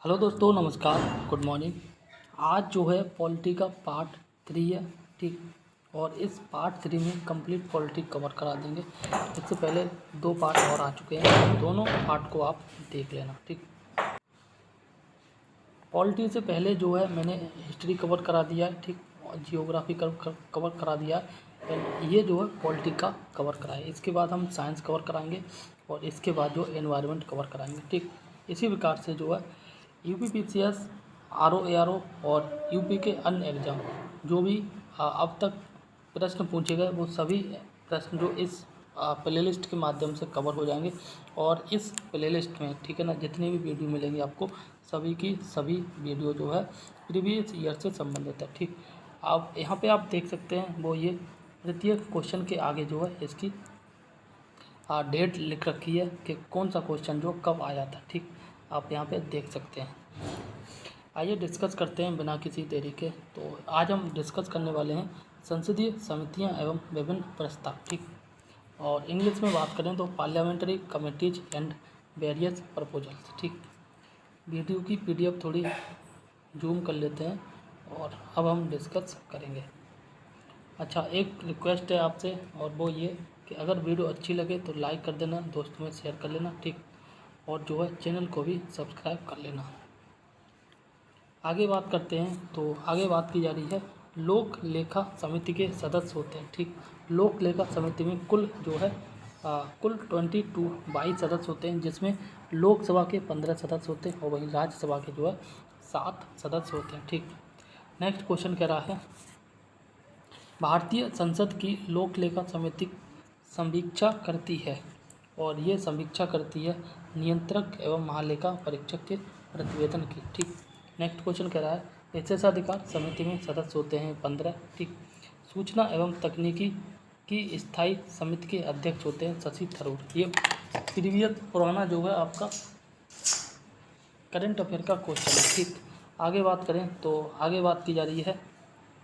Hello दोस्तों, नमस्कार, good morning. आज जो है पॉलिटी का पार्ट 3 है, ठीक। और इस पार्ट 3 में कंप्लीट पॉलिटी कवर करा देंगे। इससे पहले 2 पार्ट और आ चुके हैं, दोनों पार्ट को आप देख लेना, ठीक। पॉलिटी से पहले जो है मैंने हिस्ट्री कवर करा दिया है, ठीक, और जियोग्राफी कवर करा दिया है। ये जो है पॉलिटी का कवर कराए, इसके बाद हम साइंस कवर कराएंगे और इसके बाद जो एनवायरनमेंट कवर कराएंगे, ठीक। इसी प्रकार से जो है यूपीपीसीएस, आरओ और यूपी के अन्य एग्ज़ाम जो भी अब तक प्रश्न पूछे गए वो सभी प्रश्न जो इस प्लेलिस्ट के माध्यम से कवर हो जाएंगे। और इस प्लेलिस्ट में, ठीक है ना, जितनी भी वीडियो मिलेंगी आपको सभी की सभी वीडियो जो है प्रीवियस ईयर से संबंधित है, ठीक। आप यहाँ पे आप देख सकते हैं वो ये प्रत्येक क्वेश्चन के आगे जो है इसकी डेट लिख रखी है कि कौन सा क्वेश्चन जो कब आया था, ठीक। आप यहाँ पे देख सकते हैं। आइए डिस्कस करते हैं बिना किसी देरी के। तो आज हम डिस्कस करने वाले हैं संसदीय समितियां एवं विभिन्न प्रस्ताव, ठीक। और इंग्लिश में बात करें तो parliamentary committees and various proposals, ठीक। वीडियो की पीडीएफ थोड़ी जूम कर लेते हैं और अब हम डिस्कस करेंगे। अच्छा, एक रिक्वेस्ट है आपसे, और वो ये कि अगर वीडियो अच्छी लगे तो लाइक कर देना, दोस्तों में शेयर कर लेना, ठीक। और जो है चैनल को भी सब्सक्राइब कर लेना। आगे बात करते हैं। तो आगे बात की जा रही है लोक लेखा समिति के सदस्य होते हैं, ठीक। लोक लेखा समिति में कुल जो है कुल 22 सदस्य होते हैं, जिसमें लोकसभा के 15 सदस्य होते हैं और वहीं राज्यसभा के जो है 7 सदस्य होते हैं, ठीक। नेक्स्ट क्वेश्चन कह रहा है भारतीय संसद की लोक लेखा समिति समीक्षा करती है, और ये समीक्षा करती है नियंत्रक एवं महालेखा परीक्षक के प्रतिवेदन की, ठीक। नेक्स्ट क्वेश्चन कह रहा है विशेषाधिकार समिति में सदस्य होते हैं 15, ठीक। सूचना एवं तकनीकी की स्थायी समिति के अध्यक्ष होते हैं शशि थरूर। ये प्रीवियस पुराना जो है आपका करंट अफेयर का क्वेश्चन है, ठीक। आगे बात करें तो आगे बात की जा रही है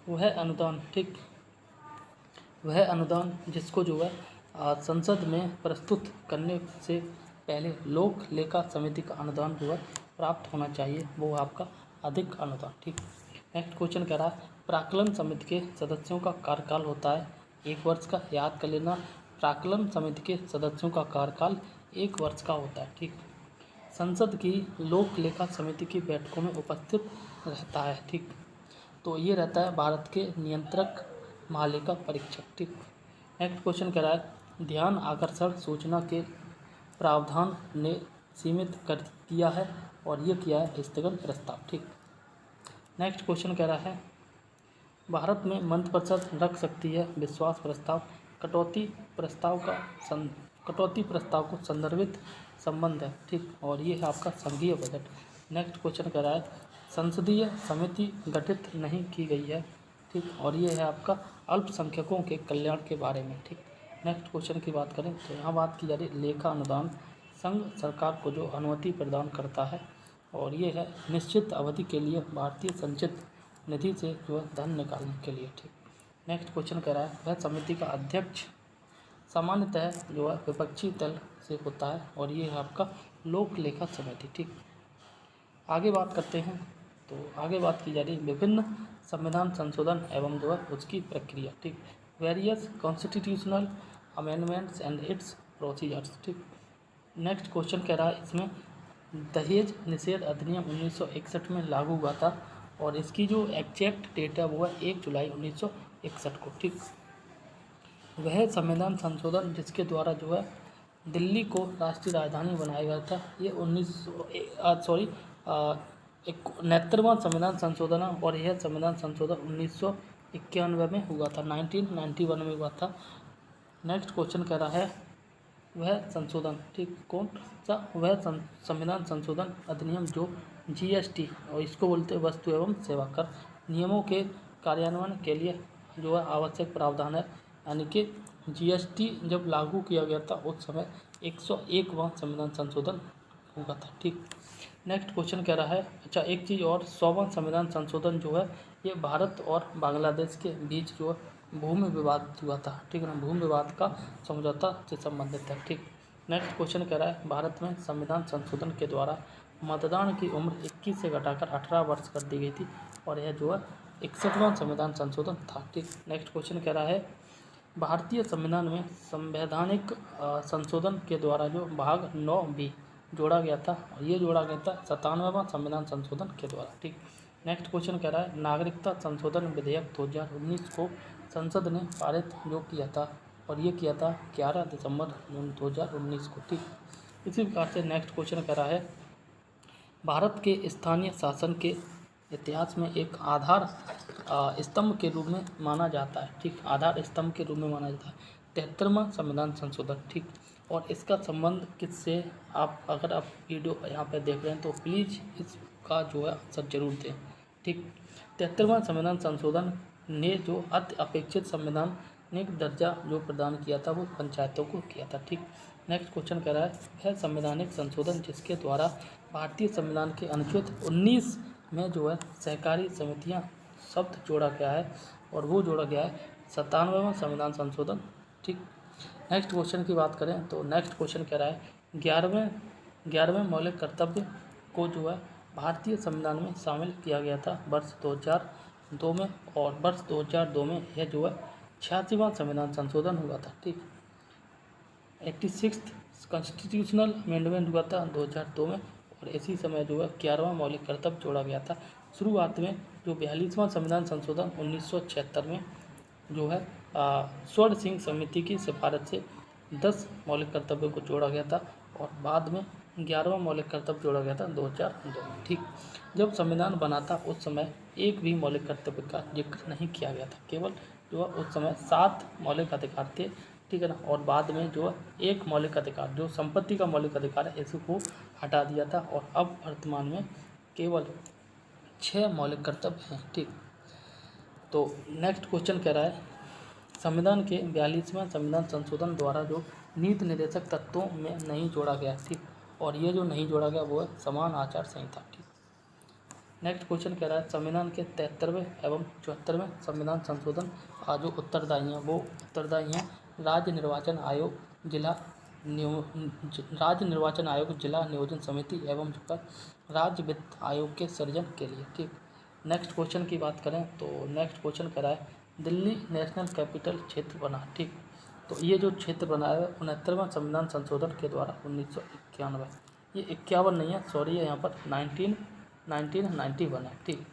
वह अनुदान, ठीक। वह अनुदान जिसको जो है संसद में प्रस्तुत करने से पहले लोक लेखा समिति का अनुदान जो है प्राप्त होना चाहिए, वो आपका अधिक अनुदान, ठीक। नेक्स्ट क्वेश्चन कह रहा है प्राक्कलन समिति के सदस्यों का कार्यकाल होता है 1 वर्ष का। याद कर लेना, प्राक्कलन समिति के सदस्यों का कार्यकाल 1 वर्ष का होता है, ठीक। संसद की लोक लेखा समिति की बैठकों में उपस्थित रहता है, ठीक। तो ये रहता है भारत के नियंत्रक महालेखा परीक्षक, ठीक। नेक्स्ट क्वेश्चन कह रहा है ध्यान आकर्षण सूचना के प्रावधान ने सीमित कर दिया है, और ये किया है स्थगन प्रस्ताव, ठीक। नेक्स्ट क्वेश्चन कह रहा है भारत में मंत्रिपरिषद रख सकती है विश्वास प्रस्ताव कटौती प्रस्ताव को संदर्भित संबंध है, ठीक। और ये है आपका संघीय बजट। नेक्स्ट क्वेश्चन कह रहा है संसदीय समिति गठित नहीं की गई है, ठीक। और ये है आपका अल्पसंख्यकों के कल्याण के बारे में, ठीक। नेक्स्ट क्वेश्चन की बात करें तो यहाँ बात की जा रही लेखा अनुदान संघ सरकार को जो अनुमति प्रदान करता है, और ये है निश्चित अवधि के लिए भारतीय संचित निधि से जो है धन निकालने के लिए, ठीक। नेक्स्ट क्वेश्चन कह रहा है वह समिति का अध्यक्ष सामान्यतः जो है विपक्षी दल से होता है, और ये है आपका लोक लेखा समिति, ठीक। आगे बात करते हैं। तो आगे बात की जा रही है विभिन्न संविधान संशोधन एवं जो है उसकी प्रक्रिया, ठीक। Various constitutional amendments and it's procedures, ठीक। नेक्स्ट क्वेश्चन कह रहा है इसमें दहेज निषेध अधिनियम 1961 में लागू हुआ था, और इसकी जो एग्जैक्ट डेट है वो है 1 जुलाई 1961 को, ठीक। वह संविधान संशोधन जिसके द्वारा जो है दिल्ली को राष्ट्रीय राजधानी बनाया गया था, ये 69वां संविधान संशोधन है, और यह संविधान संशोधन 1991 में हुआ था, 1991 में हुआ था। नेक्स्ट क्वेश्चन कह रहा है वह संशोधन, ठीक, कौन सा वह संविधान संशोधन अधिनियम जो जीएसटी और इसको बोलते हैं वस्तु एवं सेवा कर नियमों के कार्यान्वयन के लिए जो है आवश्यक प्रावधान है, यानी कि जीएसटी जब लागू किया गया था उस समय 101वां संविधान संशोधन हुआ था, ठीक। नेक्स्ट क्वेश्चन कह रहा है अच्छा एक चीज़ और 100वां संविधान संशोधन जो है ये भारत और बांग्लादेश के बीच जो है भूमि विवाद हुआ था, ठीक है ना, भूमि विवाद का समझौता से संबंधित है, ठीक। नेक्स्ट क्वेश्चन कह रहा है भारत में संविधान संशोधन के द्वारा मतदान की उम्र 21 से घटाकर 18 वर्ष कर दी गई थी और यह जो है 61वां संविधान संशोधन था। ठीक, नेक्स्ट क्वेश्चन कह रहा है भारतीय संविधान में संवैधानिक संशोधन के द्वारा जो भाग 9 भी जोड़ा गया था और ये जोड़ा गया था 97वां संविधान संशोधन के द्वारा। ठीक, नेक्स्ट क्वेश्चन कह रहा है नागरिकता संशोधन विधेयक 2019 को संसद ने पारित जो किया था और ये किया था 11 दिसंबर 2019 को। ठीक, इसी प्रकार से नेक्स्ट क्वेश्चन कह रहा है भारत के स्थानीय शासन के इतिहास में एक आधार स्तंभ के रूप में माना जाता है। ठीक, आधार स्तंभ के रूप में माना जाता है 73वां संविधान संशोधन। ठीक, और इसका संबंध किससे, आप अगर आप वीडियो यहाँ पे देख रहे हैं तो प्लीज़ इसका जो है आंसर जरूर दें। ठीक, 73वां संविधान संशोधन ने जो अति अपेक्षित संवैधानिक दर्जा जो प्रदान किया था वो पंचायतों को किया था। ठीक, नेक्स्ट क्वेश्चन कह रहा है वह संवैधानिक संशोधन जिसके द्वारा भारतीय संविधान के अनुच्छेद 19 में जो है सहकारी समितियां शब्द जोड़ा गया है और वो जोड़ा गया है 97वां संविधान संशोधन। ठीक, नेक्स्ट क्वेश्चन की बात करें तो नेक्स्ट क्वेश्चन कह रहा है 11वें मौलिक कर्तव्य को जो है भारतीय संविधान में शामिल किया गया था वर्ष 2002 में और वर्ष 2002 में यह जो है 86वां संविधान संशोधन हुआ था। ठीक, 86th कॉन्स्टिट्यूशनल अमेंडमेंट हुआ था 2002 में और इसी समय जो है 11वां मौलिक कर्तव्य जोड़ा गया था। शुरुआत में जो 42वां संविधान संशोधन 1976 में जो है स्वर्ण सिंह समिति की सिफारिश से 10 मौलिक कर्तव्यों को जोड़ा गया था और बाद में 11वां मौलिक कर्तव्य जोड़ा गया था 2002 में। ठीक, जब संविधान बना था उस समय एक भी मौलिक कर्तव्य का जिक्र नहीं किया गया था, केवल जो है उस समय 7 मौलिक अधिकार थे। ठीक है ना, और बाद में जो एक मौलिक अधिकार जो संपत्ति का मौलिक अधिकार है इसको हटा दिया था और अब वर्तमान में केवल 6 मौलिक कर्तव्य हैं। ठीक, तो नेक्स्ट क्वेश्चन कह रहा है संविधान के 42वें संविधान संशोधन द्वारा जो नीति निर्देशक तत्वों में नहीं जोड़ा गया। ठीक, और ये जो नहीं जोड़ा गया वो है समान आचार संहिता। ठीक, नेक्स्ट क्वेश्चन कह रहा है संविधान के 73वें एवं 74वें संविधान संशोधन जो उत्तरदायी हैं वो उत्तरदायी हैं राज्य निर्वाचन आयोग जिला नियोजन समिति एवं राज्य वित्त आयोग के सृजन के लिए। ठीक, नेक्स्ट क्वेश्चन की बात करें तो नेक्स्ट क्वेश्चन कह रहा है दिल्ली नेशनल कैपिटल क्षेत्र बना। ठीक, तो ये जो क्षेत्र बनाया है 69वां संविधान संशोधन के द्वारा 1991, ये 51 नहीं है, सॉरी है यहाँ पर 1991 है। ठीक,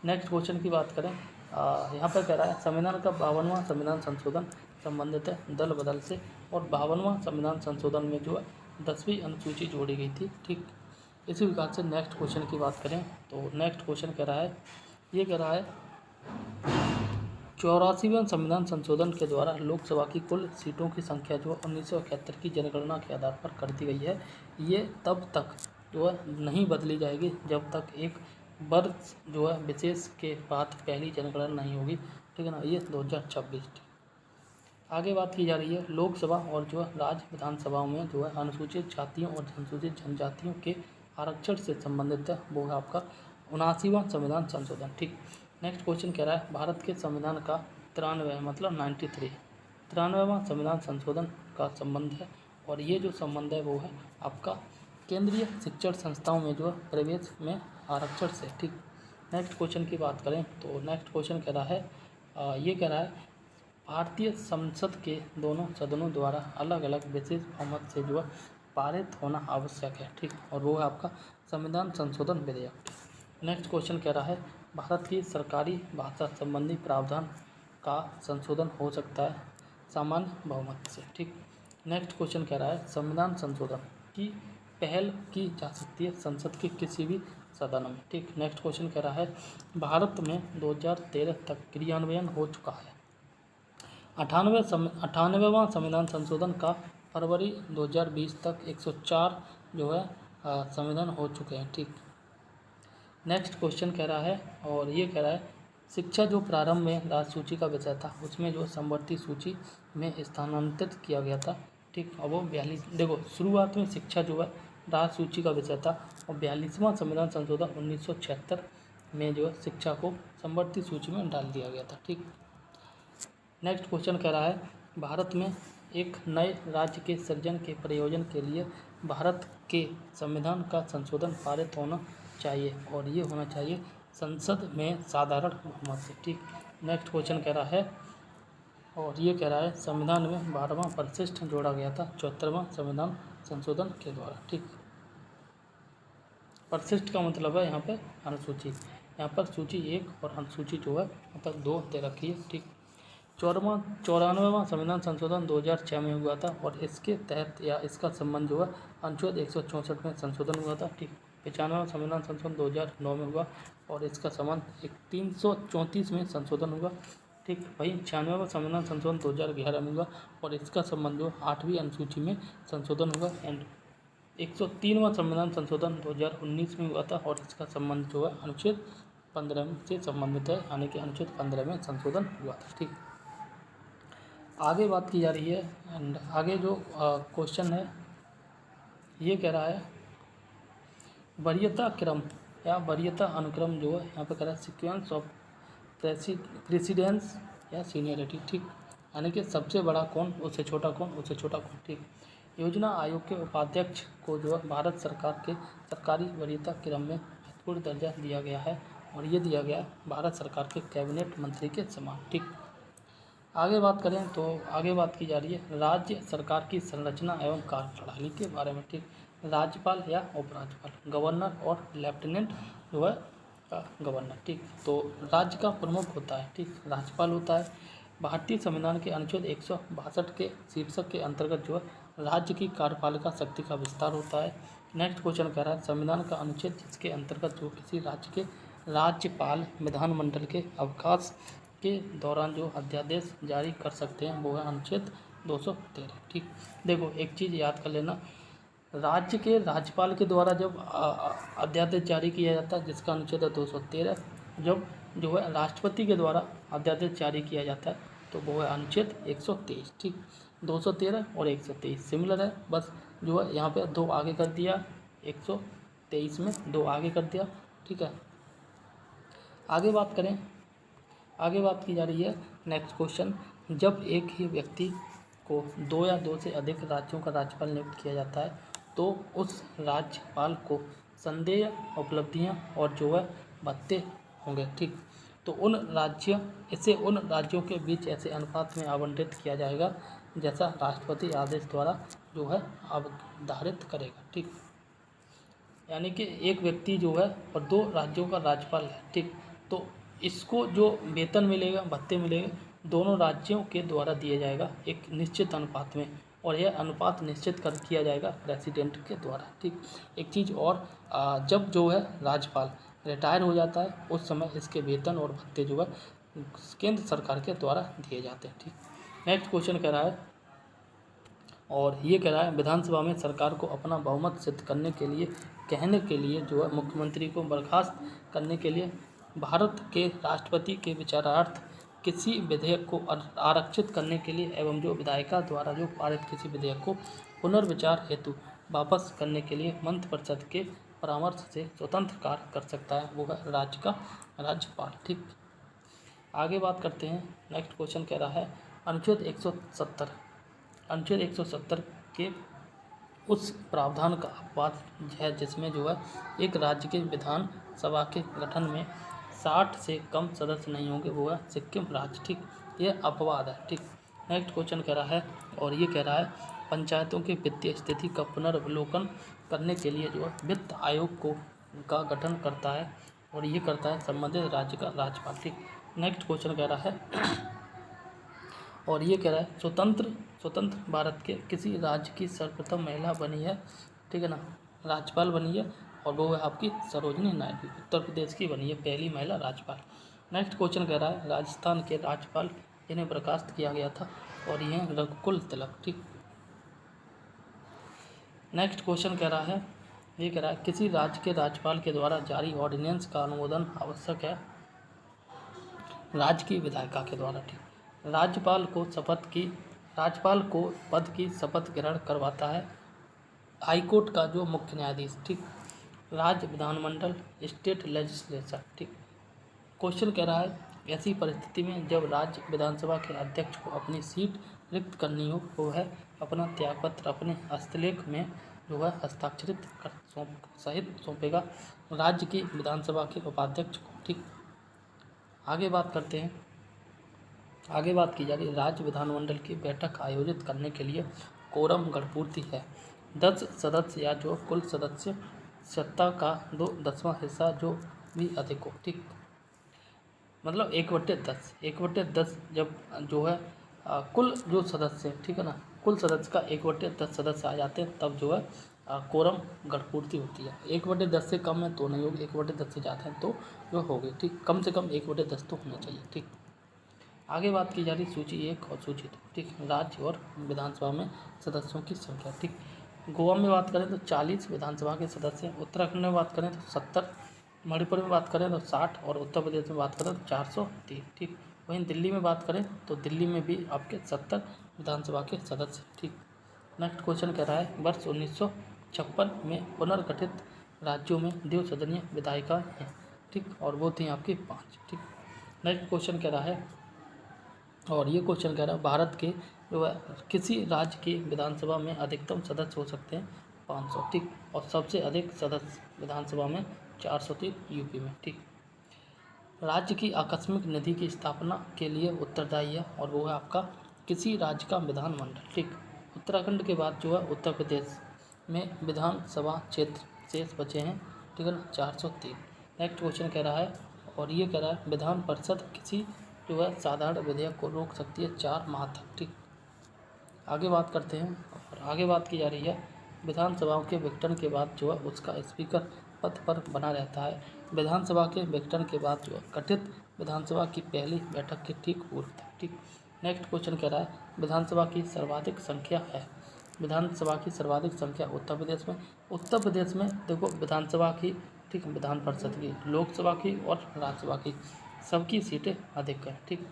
नेक्स्ट क्वेश्चन की बात करें यहाँ पर कह रहा है संविधान का 52वां संविधान संशोधन संबंधित है दल बदल से और 52वां संविधान संशोधन में जो है 10वीं अनुसूची जोड़ी गई थी। ठीक, इसी प्रकार से नेक्स्ट क्वेश्चन की बात करें तो नेक्स्ट क्वेश्चन कह रहा है ये कह रहा है 84वें संविधान संशोधन के द्वारा लोकसभा की कुल सीटों की संख्या जो 1971 की जनगणना के आधार पर कर दी गई है। ये तब तक जो है नहीं बदली जाएगी जब तक एक वर्ष जो है विशेष के बाद पहली जनगणना नहीं होगी। ठीक है ना, ये 2026। आगे बात की जा रही है लोकसभा और जो है राज्य विधानसभाओं में जो है अनुसूचित जातियों और अनुसूचित जनजातियों के आरक्षण से संबंधित है वो है आपका 79वां संविधान संशोधन। ठीक, नेक्स्ट क्वेश्चन कह रहा है भारत के संविधान का 93 मतलब 93वां संविधान संशोधन का संबंध है और ये जो संबंध है वो है आपका केंद्रीय शिक्षण संस्थाओं में जो है प्रवेश में आरक्षण से। ठीक, नेक्स्ट क्वेश्चन की बात करें तो नेक्स्ट क्वेश्चन कह रहा है ये कह रहा है भारतीय संसद के दोनों सदनों द्वारा अलग अलग विशेष बहुमत से जो है पारित होना आवश्यक है। ठीक, और वो है आपका संविधान संशोधन विधेयक। नेक्स्ट क्वेश्चन कह रहा है भारत की सरकारी भाषा संबंधी प्रावधान का संशोधन हो सकता है सामान्य बहुमत से। ठीक, नेक्स्ट क्वेश्चन कह रहा है संविधान संशोधन की पहल की जा सकती है संसद के किसी भी सदन में। ठीक, नेक्स्ट क्वेश्चन कह रहा है भारत में 2013 तक क्रियान्वयन हो चुका है 98वां संविधान संशोधन का फरवरी 2020 तक 104 जो है संविधान हो चुके हैं। ठीक, नेक्स्ट क्वेश्चन कह रहा है और ये कह रहा है शिक्षा जो प्रारंभ में राज्य सूची का विषय था उसमें जो समवर्ती सूची में स्थानांतरित किया गया था। ठीक, अब वो 42 देखो शुरुआत में शिक्षा जो है राज्य सूची का विषय था और 42वां संविधान संशोधन 1976 में जो है शिक्षा को समवर्ती सूची में डाल दिया गया था। ठीक, नेक्स्ट क्वेश्चन कह रहा है भारत में एक नए राज्य के सृजन के प्रयोजन के लिए भारत के संविधान का संशोधन पारित होना चाहिए और ये होना चाहिए संसद में साधारण बहुमत से। ठीक, नेक्स्ट क्वेश्चन कह रहा है, और ये कह रहा है संविधान में 12वां परिशिष्ट जोड़ा गया था 74वां संविधान संशोधन के द्वारा। ठीक, परिशिष्ट का मतलब है यहाँ पे अनुसूची, यहाँ पर सूची 1 और अनुसूची जो है यहाँ पर 2 दे रखी है। ठीक, 94वां संविधान संशोधन 2006 में हुआ था और इसके तहत या इसका संबंध जो है अनुच्छेद 164 में संशोधन हुआ था। ठीक, 95वां संविधान संशोधन 2009 में हुआ और इसका संबंध 334 में संशोधन हुआ। ठीक, वही 96वां संविधान संशोधन 2011 में हुआ और इसका संबंध जो 8वीं अनुसूची में संशोधन हुआ। एंड 103वां संविधान संशोधन 2019 में हुआ था और इसका संबंध जो है अनुच्छेद 15 से संबंधित है, यानी कि अनुच्छेद 15 में संशोधन हुआ था। ठीक, आगे बात की जा रही है एंड आगे जो क्वेश्चन है ये कह रहा है वरीयता क्रम या वरीयता अनुक्रम जो है यहाँ पे कह रहा है सीक्वेंस ऑफ प्रेसिडेंस या सीनियरिटी। ठीक, यानी कि सबसे बड़ा कौन, उससे छोटा कौन, उससे छोटा कौन। ठीक, योजना आयोग के उपाध्यक्ष को जो है भारत सरकार के सरकारी वरीयता क्रम में महत्वपूर्ण दर्जा दिया गया है और ये दिया गया भारत सरकार के कैबिनेट मंत्री के समान। ठीक, आगे बात करें तो आगे बात की जा रही है राज्य सरकार की संरचना एवं कार्यप्रणाली के बारे में। ठीक, राज्यपाल या उपराज्यपाल, गवर्नर और लेफ्टिनेंट जो है गवर्नर। ठीक, तो राज्य का प्रमुख होता है, ठीक, राज्यपाल होता है। भारतीय संविधान के अनुच्छेद 162 के शीर्षक के अंतर्गत जो है राज्य की कार्यपालिका शक्ति का विस्तार होता है। नेक्स्ट क्वेश्चन कह रहा है संविधान का अनुच्छेद जिसके अंतर्गत जो किसी राज्य के राज्यपाल विधानमंडल के अवकाश के दौरान जो अध्यादेश जारी कर सकते हैं वो है अनुच्छेद 213। ठीक, देखो एक चीज़ याद कर लेना, राज्य के राज्यपाल के द्वारा जब अध्यादेश जारी किया जाता है जिसका अनुच्छेद है 213, जब जो है राष्ट्रपति के द्वारा अध्यादेश जारी किया जाता है तो वो है अनुच्छेद 123। ठीक, 213 और 123 सिमिलर है, बस जो है यहाँ पे 2 आगे कर दिया, 123 में 2 आगे कर दिया। ठीक है, आगे बात करें, आगे बात की जा रही है नेक्स्ट क्वेश्चन, जब एक ही व्यक्ति को 2 या 2 से अधिक राज्यों का राज्यपाल नियुक्त किया जाता है तो उस राज्यपाल को संदेय उपलब्धियां और जो है भत्ते होंगे। ठीक, तो उन राज्यों के बीच ऐसे अनुपात में आवंटित किया जाएगा जैसा राष्ट्रपति आदेश द्वारा जो है अवधारित करेगा। ठीक, यानी कि एक व्यक्ति जो है और 2 राज्यों का राज्यपाल है। ठीक, तो इसको जो वेतन मिलेगा, भत्ते मिलेगा, दोनों राज्यों के द्वारा दिया जाएगा एक निश्चित अनुपात में और यह अनुपात निश्चित कर किया जाएगा प्रेसिडेंट के द्वारा। ठीक, एक चीज़ और, जब जो है राज्यपाल रिटायर हो जाता है उस समय इसके वेतन और भत्ते जो है केंद्र सरकार के द्वारा दिए जाते हैं। ठीक, नेक्स्ट क्वेश्चन कह रहा है, और ये कह रहा है विधानसभा में सरकार को अपना बहुमत सिद्ध करने के लिए कहने के लिए जो है मुख्यमंत्री को बर्खास्त करने के लिए भारत के राष्ट्रपति के विचारार्थ किसी विधेयक को आरक्षित करने के लिए एवं जो विधायिका द्वारा जो पारित किसी विधेयक को पुनर्विचार हेतु वापस करने के लिए मंत्रिपरिषद के परामर्श से स्वतंत्र कार्य कर सकता है वो है राज्य का राज्यपाल। ठीक, आगे बात करते हैं, नेक्स्ट क्वेश्चन कह रहा है अनुच्छेद 170 के उस प्रावधान का अपवाद है जिसमें जो है एक राज्य के विधान सभा के गठन में 60 से कम सदस्य नहीं होंगे वो है सिक्किम राज्य। ठीक, यह अपवाद है। ठीक, नेक्स्ट क्वेश्चन कह रहा है, और ये कह रहा है पंचायतों की वित्तीय स्थिति का पुनर्वलोकन करने के लिए जो है वित्त आयोग का गठन करता है और ये करता है संबंधित राज्य का राज्यपाल। ठीक, नेक्स्ट क्वेश्चन कह रहा है, और ये कह रहा है स्वतंत्र भारत के किसी राज्य की सर्वप्रथम महिला बनी है, ठीक है ना, राज्यपाल बनी है और वो है आपकी सरोजिनी नायडू, उत्तर प्रदेश की बनी है पहली महिला राज्यपाल। नेक्स्ट क्वेश्चन कह रहा है राजस्थान के राज्यपाल जिन्हें बर्खास्त किया गया था और ये हैं रघुकुल तिलक। ठीक, नेक्स्ट क्वेश्चन कह रहा है, ये कह रहा है किसी राज्य के राज्यपाल के द्वारा जारी ऑर्डिनेंस का अनुमोदन आवश्यक है राज्य की विधायिका के द्वारा। ठीक, राज्यपाल को पद की शपथ ग्रहण करवाता है हाईकोर्ट का जो मुख्य न्यायाधीश। ठीक, राज्य विधानमंडल स्टेट लेजिस्लेचर। ठीक, क्वेश्चन कह रहा है ऐसी परिस्थिति में जब राज्य विधानसभा के अध्यक्ष को अपनी सीट रिक्त करनी हो वह अपना त्यागपत्र अपने हस्तलेख में जो है हस्ताक्षरित कर सहित सौंपेगा राज्य की विधानसभा के उपाध्यक्ष को। ठीक, आगे बात करते हैं। आगे बात की जा रही है राज्य विधानमंडल की बैठक आयोजित करने के लिए कोरम गढ़पूर्ति है 10 सदस्य या जो कुल सदस्य सत्ता का 2/10वां हिस्सा जो भी अधिक हो। ठीक, मतलब 1/10 जब जो है कुल जो सदस्य, ठीक है ना, कुल सदस्य का 1/10 सदस्य आ जाते हैं तब जो है कोरम गढ़पूर्ति होती है। 1/10 से कम है तो नहीं होगी, 1/10 से ज़्यादा है तो जो होगी। ठीक, कम से कम 1/10 तो होना चाहिए। ठीक, आगे बात की जा रही सूची 1 और सूची 2। ठीक, राज्य और विधानसभा में सदस्यों की संख्या। ठीक, गोवा में बात करें तो 40 विधानसभा के सदस्य, उत्तराखंड में बात करें तो 70, मणिपुर में बात करें तो 60 और उत्तर प्रदेश में बात करें तो 403। ठीक, वहीं दिल्ली में बात करें तो दिल्ली में भी आपके 70 विधानसभा के सदस्य। ठीक, नेक्स्ट क्वेश्चन कह रहा है वर्ष 1956 में पुनर्गठित राज्यों में द्विसदनीय विधायिकाएं हैं। ठीक, और वो थी आपकी 5। ठीक, नेक्स्ट क्वेश्चन कह रहा है, और ये क्वेश्चन कह रहा है भारत के जो है किसी राज्य की विधानसभा में अधिकतम सदस्य हो सकते हैं 500। ठीक, और सबसे अधिक सदस्य विधानसभा में 403 यूपी में। ठीक, राज्य की आकस्मिक निधि की स्थापना के लिए उत्तरदायी है और वो है आपका किसी राज्य का विधानमंडल। ठीक, उत्तराखंड के बाद जो है उत्तर प्रदेश में विधानसभा क्षेत्र शेष बचे हैं। ठीक है ना, 403। नेक्स्ट क्वेश्चन कह रहा है, और ये कह रहा है विधान परिषद किसी जो है साधारण विधेयक को रोक सकती है 4 माह तक। ठीक, आगे बात करते हैं, और आगे बात की जा रही है विधानसभाओं के विघटन के बाद जो है उसका स्पीकर पद पर बना रहता है विधानसभा के विघटन के बाद जो है गठित विधानसभा की पहली बैठक के ठीक पूर्व तक। ठीक, नेक्स्ट क्वेश्चन कह रहा है विधानसभा की सर्वाधिक संख्या है। विधानसभा की सर्वाधिक संख्या उत्तर प्रदेश में। उत्तर प्रदेश में देखो विधानसभा की, ठीक, विधान परिषद की, लोकसभा की और राज्यसभा की सबकी सीटें अधिक हैं। ठीक,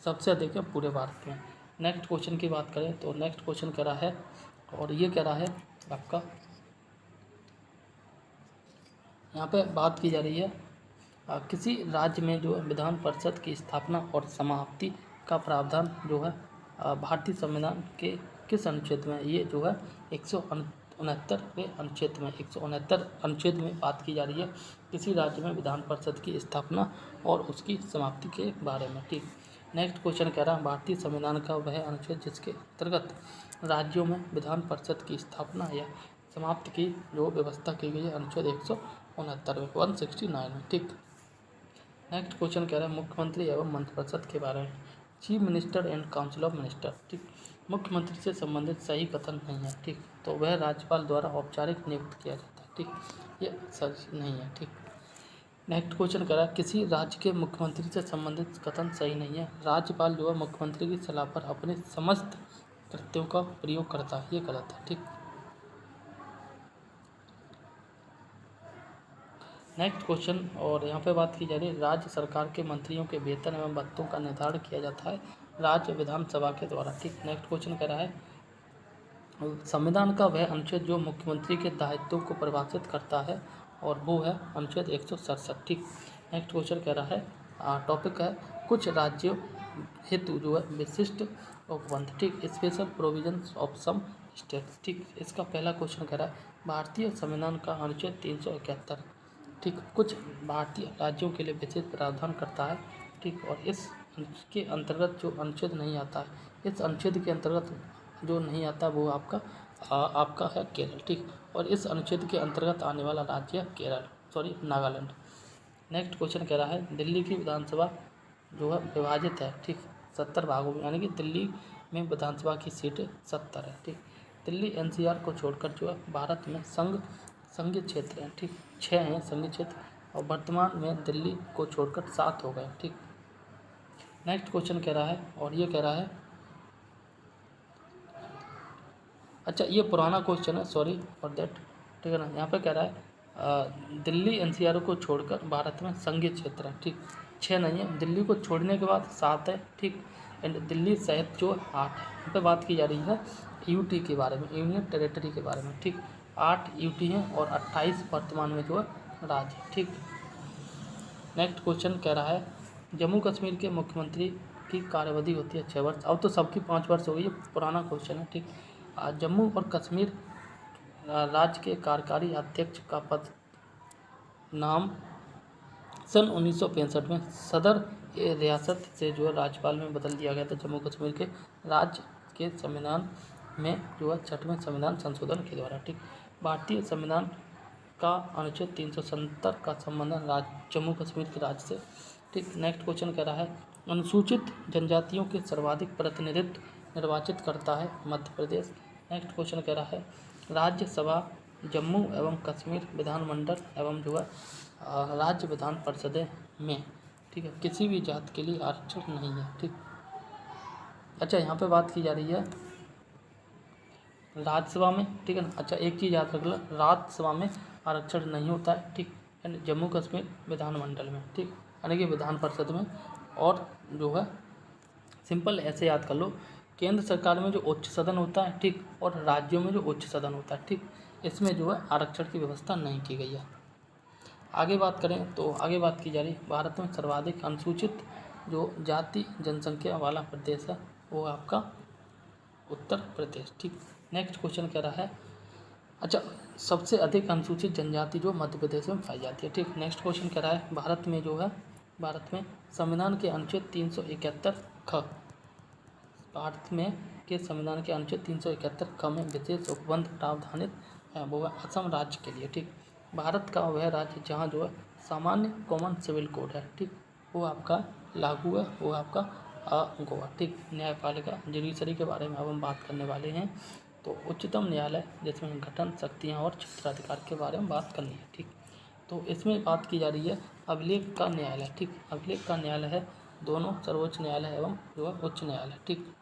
सबसे अधिक है पूरे भारत में। नेक्स्ट क्वेश्चन की बात करें तो नेक्स्ट क्वेश्चन कह रहा है, और ये कह रहा है आपका यहाँ पे बात की जा रही है किसी राज्य में जो विधान परिषद की स्थापना और समाप्ति का प्रावधान जो है भारतीय संविधान के किस अनुच्छेद में, ये जो है 169वें अनुच्छेद में, 169 अनुच्छेद में बात की जा रही है किसी राज्य में विधान परिषद की स्थापना और उसकी समाप्ति के बारे में। ठीक, नेक्स्ट क्वेश्चन कह रहा है भारतीय संविधान का वह अनुच्छेद जिसके अंतर्गत राज्यों में विधान परिषद की स्थापना या समाप्ति की जो व्यवस्था की गई है, अनुच्छेद 169 में। ठीक, नेक्स्ट क्वेश्चन कह रहा है मुख्यमंत्री एवं मंत्रिपरिषद के बारे में, chief minister and council of minister. ठीक, मुख्यमंत्री से संबंधित सही कथन नहीं है। ठीक, तो वह राज्यपाल द्वारा औपचारिक नियुक्त किया जाता है। ठीक, ये सही नहीं है। ठीक, नेक्स्ट क्वेश्चन कह रहा है किसी राज्य के मुख्यमंत्री से संबंधित कथन सही नहीं है। राज्यपाल जो है मुख्यमंत्री की सलाह पर अपने समस्त कृत्यों का प्रयोग करता है, ये गलत है। ठीक, नेक्स्ट क्वेश्चन, और यहाँ पे बात की जा रही है राज्य सरकार के मंत्रियों के वेतन एवं भत्तों का निर्धारण किया जाता है राज्य विधानसभा के द्वारा। ठीक, नेक्स्ट क्वेश्चन कह रहा है संविधान का वह अनुच्छेद जो मुख्यमंत्री के दायित्वों को परिभाषित करता है और वो है अनुच्छेद 167। ठीक, नेक्स्ट क्वेश्चन कह रहा है टॉपिक है कुछ राज्यों हेतु जो है विशिष्ट उपबंध। ठीक, special provisions of some states. ठीक, इसका पहला क्वेश्चन कह रहा है भारतीय संविधान का अनुच्छेद 371। ठीक, कुछ भारतीय राज्यों के लिए विशेष प्रावधान करता है। ठीक, और इसके अंतर्गत जो अनुच्छेद नहीं आता है, इस अनुच्छेद के अंतर्गत जो नहीं आता वो आपका है केरल। ठीक, और इस अनुच्छेद के अंतर्गत आने वाला राज्य है नागालैंड। नेक्स्ट क्वेश्चन कह रहा है दिल्ली की विधानसभा जो है विभाजित है। ठीक, 70 भागों में, यानी कि दिल्ली में विधानसभा की सीटें 70 है। ठीक, दिल्ली एनसीआर को छोड़कर जो है भारत में संघीय क्षेत्र हैं। ठीक, 6 हैं संघीय क्षेत्र, और वर्तमान में दिल्ली को छोड़कर 7 हो गए। ठीक, नेक्स्ट क्वेश्चन कह रहा है, और ये कह रहा है अच्छा ये पुराना क्वेश्चन है, सॉरी फॉर दैट। ठीक है ना, यहाँ पे कह रहा है दिल्ली एनसीआर को छोड़कर भारत में संघीय क्षेत्र है। ठीक, 6 नहीं है, दिल्ली को छोड़ने के बाद 7 है। ठीक, एंड दिल्ली सहित जो 8 है। यहाँ पे बात की जा रही है यूटी के बारे में, यूनियन टेरिटरी के बारे में। ठीक, 8 यूटी हैं और 28 वर्तमान में जो है राज्य। ठीक, नेक्स्ट क्वेश्चन कह रहा है जम्मू कश्मीर के मुख्यमंत्री ठीक। कार्यावधि होती है 6 वर्ष। अब तो सबकी 5 वर्ष हो गई, ये पुराना क्वेश्चन है, ठीक। जम्मू और कश्मीर राज्य के कार्यकारी अध्यक्ष का पद नाम सन 1965 में सदर रियासत से जो है राज्यपाल में बदल दिया गया था। जम्मू कश्मीर के राज्य के संविधान में जो है 6वें संविधान संशोधन के द्वारा, ठीक। भारतीय संविधान का अनुच्छेद 370 का संबंध जम्मू कश्मीर के राज्य से, ठीक। नेक्स्ट क्वेश्चन कह रहा है अनुसूचित जनजातियों के सर्वाधिक प्रतिनिधित्व निर्वाचित करता है मध्य प्रदेश। नेक्स्ट क्वेश्चन कह रहा है राज्यसभा, जम्मू एवं कश्मीर विधानमंडल एवं जो है राज्य विधान परिषदें में, ठीक है, किसी भी जात के लिए आरक्षण नहीं है, ठीक। अच्छा, यहाँ पे बात की जा रही है राज्यसभा में, ठीक है ना। अच्छा, एक चीज़ याद रख लो, राज्यसभा में आरक्षण नहीं होता है, ठीक। यानी जम्मू कश्मीर विधानमंडल में, ठीक, यानी कि विधान परिषद में। और जो है सिंपल ऐसे याद कर लो, केंद्र सरकार में जो उच्च सदन होता है, ठीक, और राज्यों में जो उच्च सदन होता है, ठीक, इसमें जो है आरक्षण की व्यवस्था नहीं की गई है। आगे बात करें तो आगे बात की जा रही है भारत में सर्वाधिक अनुसूचित जो जाति जनसंख्या वाला प्रदेश है वो आपका उत्तर प्रदेश, ठीक। नेक्स्ट क्वेश्चन कह रहा है अच्छा, सबसे अधिक अनुसूचित जनजाति जो मध्य प्रदेश में पाई जाती है, ठीक। नेक्स्ट क्वेश्चन कह रहा है भारत में जो है भारत में संविधान के अनुच्छेद 371 ख, भारत में के संविधान के अनुच्छेद 371 ख में विशेष उपबंध प्रावधानित है, वो है असम राज्य के लिए, ठीक। भारत का वह राज्य जहाँ जो है सामान्य कॉमन सिविल कोड है, ठीक, वो आपका लागू है, वो आपका गोवा, ठीक। न्यायपालिका जुडिशरी के बारे में अब हम बात करने वाले हैं। तो उच्चतम न्यायालय जिसमें गठन, शक्तियाँ और क्षेत्राधिकार के बारे में बात करनी है, ठीक। तो इसमें बात की जा रही है अभिलेख का न्यायालय, ठीक। अभिलेख का न्यायालय है दोनों सर्वोच्च न्यायालय एवं जो है उच्च न्यायालय, ठीक,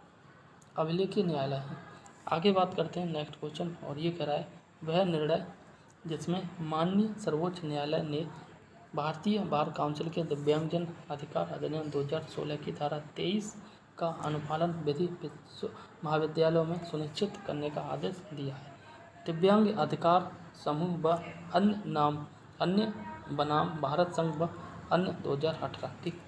अभिलेखीय न्यायालय है। आगे बात करते हैं नेक्स्ट क्वेश्चन, और ये कह रहा है वह निर्णय जिसमें माननीय सर्वोच्च न्यायालय ने भारतीय बार काउंसिल के दिव्यांगजन अधिकार अधिनियम 2016 की धारा 23 का अनुपालन विधि महाविद्यालयों में सुनिश्चित करने का आदेश दिया है। दिव्यांग अधिकार समूह व अन्य बनाम भारत संघ व अन्य 2018, ठीक,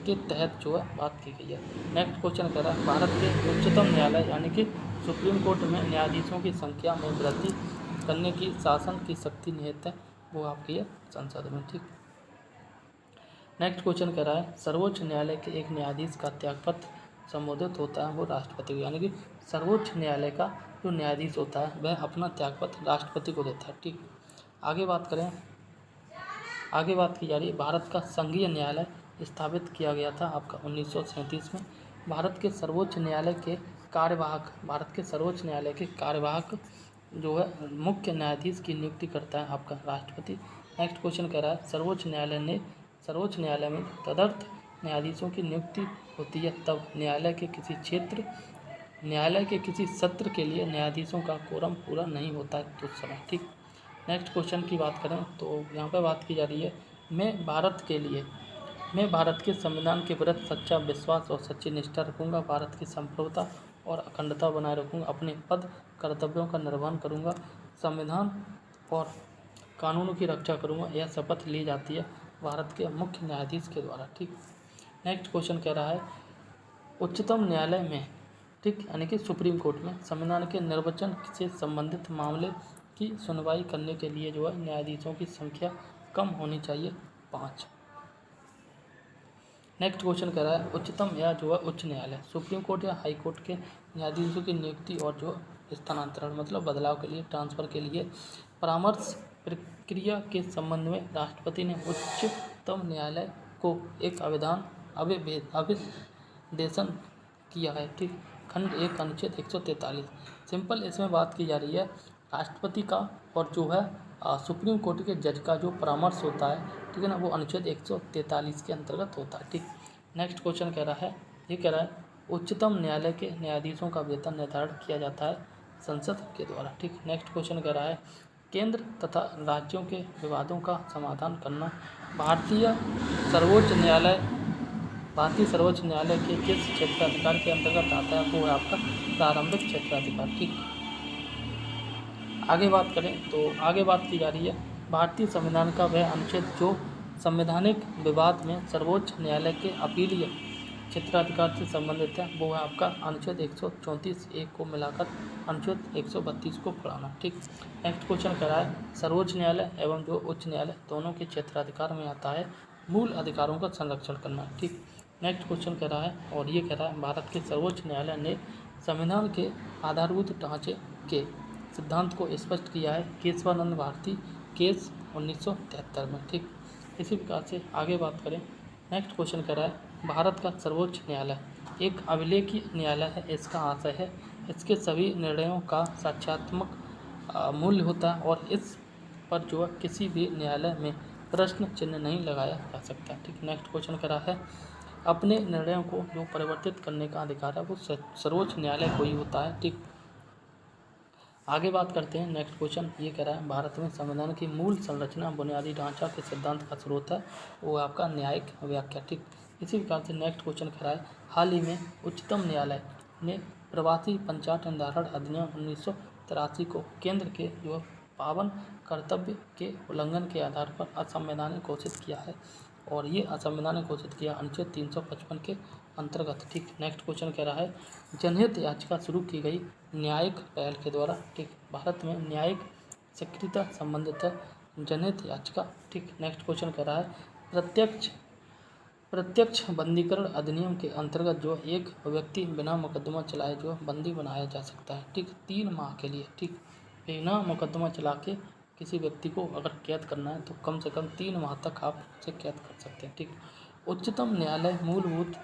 के तहत जो है बात की गई है। नेक्स्ट क्वेश्चन कह रहा है भारत के उच्चतम न्यायालय यानी कि सुप्रीम कोर्ट में न्यायाधीशों की संख्या में वृद्धि करने की शासन की शक्ति निहित है, वो आपकी है संसद में, ठीक। नेक्स्ट क्वेश्चन कह रहा है सर्वोच्च न्यायालय के एक न्यायाधीश का त्यागपत्र संबोधित होता है वो राष्ट्रपति को, यानी कि सर्वोच्च न्यायालय का जो न्यायाधीश होता है वह अपना त्यागपत्र राष्ट्रपति को देता है, ठीक। आगे बात करें, आगे बात की जा रही है भारत का संघीय न्यायालय स्थापित किया गया था आपका 1937 में। भारत के सर्वोच्च न्यायालय के कार्यवाहक, भारत के सर्वोच्च न्यायालय के कार्यवाहक जो है मुख्य न्यायाधीश की नियुक्ति करता है आपका राष्ट्रपति। नेक्स्ट क्वेश्चन कह रहा है सर्वोच्च न्यायालय में तदर्थ न्यायाधीशों की नियुक्ति होती है तब न्यायालय के किसी सत्र के लिए न्यायाधीशों का कोरम पूरा नहीं होता है तो उस समय, ठीक। नेक्स्ट क्वेश्चन की बात करें तो यहाँ पर बात की जा रही है मैं भारत के संविधान के प्रति सच्चा विश्वास और सच्ची निष्ठा रखूँगा, भारत की संप्रभुता और अखंडता बनाए रखूँगा, अपने पद कर्तव्यों का निर्वहन करूँगा, संविधान और कानूनों की रक्षा करूँगा, यह शपथ ली जाती है भारत के मुख्य न्यायाधीश के द्वारा, ठीक। नेक्स्ट क्वेश्चन कह रहा है उच्चतम न्यायालय में, ठीक, यानी कि सुप्रीम कोर्ट में संविधान के निर्वचन से संबंधित मामले की सुनवाई करने के लिए जो है न्यायाधीशों की संख्या कम होनी चाहिए 5। नेक्स्ट क्वेश्चन कह रहा है उच्चतम या जो है उच्च न्यायालय सुप्रीम कोर्ट या हाई कोर्ट के न्यायाधीशों की नियुक्ति और जो स्थानांतरण मतलब बदलाव के लिए ट्रांसफ़र के लिए परामर्श प्रक्रिया के संबंध में राष्ट्रपति ने उच्चतम न्यायालय को एक अभिदेशन किया है, ठीक। खंड 1 अनुच्छेद 143। सिंपल इसमें बात की जा रही है राष्ट्रपति का और जो है सुप्रीम कोर्ट के जज का जो परामर्श होता है, ठीक है ना, वो अनुच्छेद 143 के अंतर्गत होता है, ठीक। नेक्स्ट क्वेश्चन कह रहा है ये कह रहा है उच्चतम न्यायालय के न्यायाधीशों का वेतन निर्धारण किया जाता है संसद के द्वारा, ठीक। नेक्स्ट क्वेश्चन कह रहा है केंद्र तथा राज्यों के विवादों का समाधान करना भारतीय सर्वोच्च न्यायालय के किस क्षेत्राधिकार के अंतर्गत आता है, वो है आपका प्रारंभिक क्षेत्राधिकार, ठीक। आगे बात करें तो आगे बात की जा रही है भारतीय संविधान का वह अनुच्छेद जो संवैधानिक विवाद में सर्वोच्च न्यायालय के अपीलीय क्षेत्राधिकार से संबंधित है वो है आपका अनुच्छेद 134(1) को मिलाकर अनुच्छेद 132 को पढ़ाना। ठीक, नेक्स्ट क्वेश्चन कह रहा है सर्वोच्च न्यायालय एवं जो उच्च न्यायालय दोनों के क्षेत्राधिकार में आता है मूल अधिकारों का संरक्षण करना। ठीक, नेक्स्ट क्वेश्चन कह रहा है और ये कह रहा है भारत के सर्वोच्च न्यायालय ने संविधान के आधारभूत ढांचे के सिद्धांत को स्पष्ट किया है केशवानंद भारती केस 1973 में। ठीक, इसी प्रकार से आगे बात करें। नेक्स्ट क्वेश्चन कह रहा है भारत का सर्वोच्च न्यायालय एक अभिलेखीय न्यायालय है। इसका आशय है इसके सभी निर्णयों का साक्ष्यात्मक मूल्य होता है और इस पर जो है किसी भी न्यायालय में प्रश्न चिन्ह नहीं लगाया जा सकता। ठीक, नेक्स्ट क्वेश्चन कह रहा है अपने निर्णयों को जो परिवर्तित करने का अधिकार है वो सर्वोच्च न्यायालय को ही होता है। ठीक, आगे बात करते हैं। नेक्स्ट क्वेश्चन ये कह रहा है भारत में संविधान की मूल संरचना बुनियादी ढांचा के सिद्धांत का स्रोत है वो आपका न्यायिक व्याख्या। ठीक, इसी प्रकार से नेक्स्ट क्वेश्चन कह रहा है हाल ही में उच्चतम न्यायालय ने प्रवासी पंचायत निर्धारण अधिनियम 1983 को केंद्र के जो पावन कर्तव्य के उल्लंघन के आधार पर असंवैधानिक घोषित किया है और ये असंवैधानिक घोषित किया अनुच्छेद 355 के अंतर्गत। ठीक, नेक्स्ट क्वेश्चन कह रहा है जनहित याचिका शुरू की गई न्यायिक पहल के द्वारा। ठीक, भारत में न्यायिक सक्रियता संबंधित है जनहित याचिका। ठीक, नेक्स्ट क्वेश्चन कह रहा है प्रत्यक्ष बंदीकरण अधिनियम के अंतर्गत जो एक व्यक्ति बिना मुकदमा चलाए जो बंदी बनाया जा सकता है। ठीक, 3 माह के लिए। ठीक, बिना मुकदमा चला के किसी व्यक्ति को अगर कैद करना है तो कम से कम 3 माह तक आप उसे कैद कर सकते हैं। ठीक, उच्चतम न्यायालय मूलभूत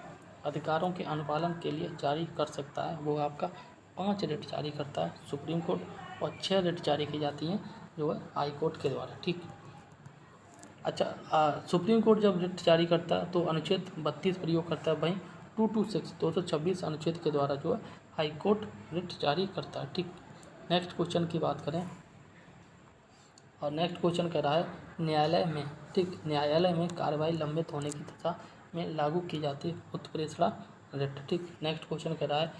अधिकारों के अनुपालन के लिए जारी कर सकता है वो आपका 5 रिट जारी करता है सुप्रीम कोर्ट और 6 रिट जारी की जाती हैं जो है हाई कोर्ट के द्वारा। ठीक, अच्छा सुप्रीम कोर्ट जब रिट जारी करता है तो अनुच्छेद 32 प्रयोग करता है, वहीं 226 अनुच्छेद के द्वारा जो है हाई कोर्ट रिट जारी करता है। ठीक, नेक्स्ट क्वेश्चन की बात करें और नेक्स्ट क्वेश्चन कह रहा है न्यायालय में कार्रवाई लंबित होने की दशा में लागू की जाती है उत्प्रेषणा रिट। ठीक, नेक्स्ट क्वेश्चन कह रहा है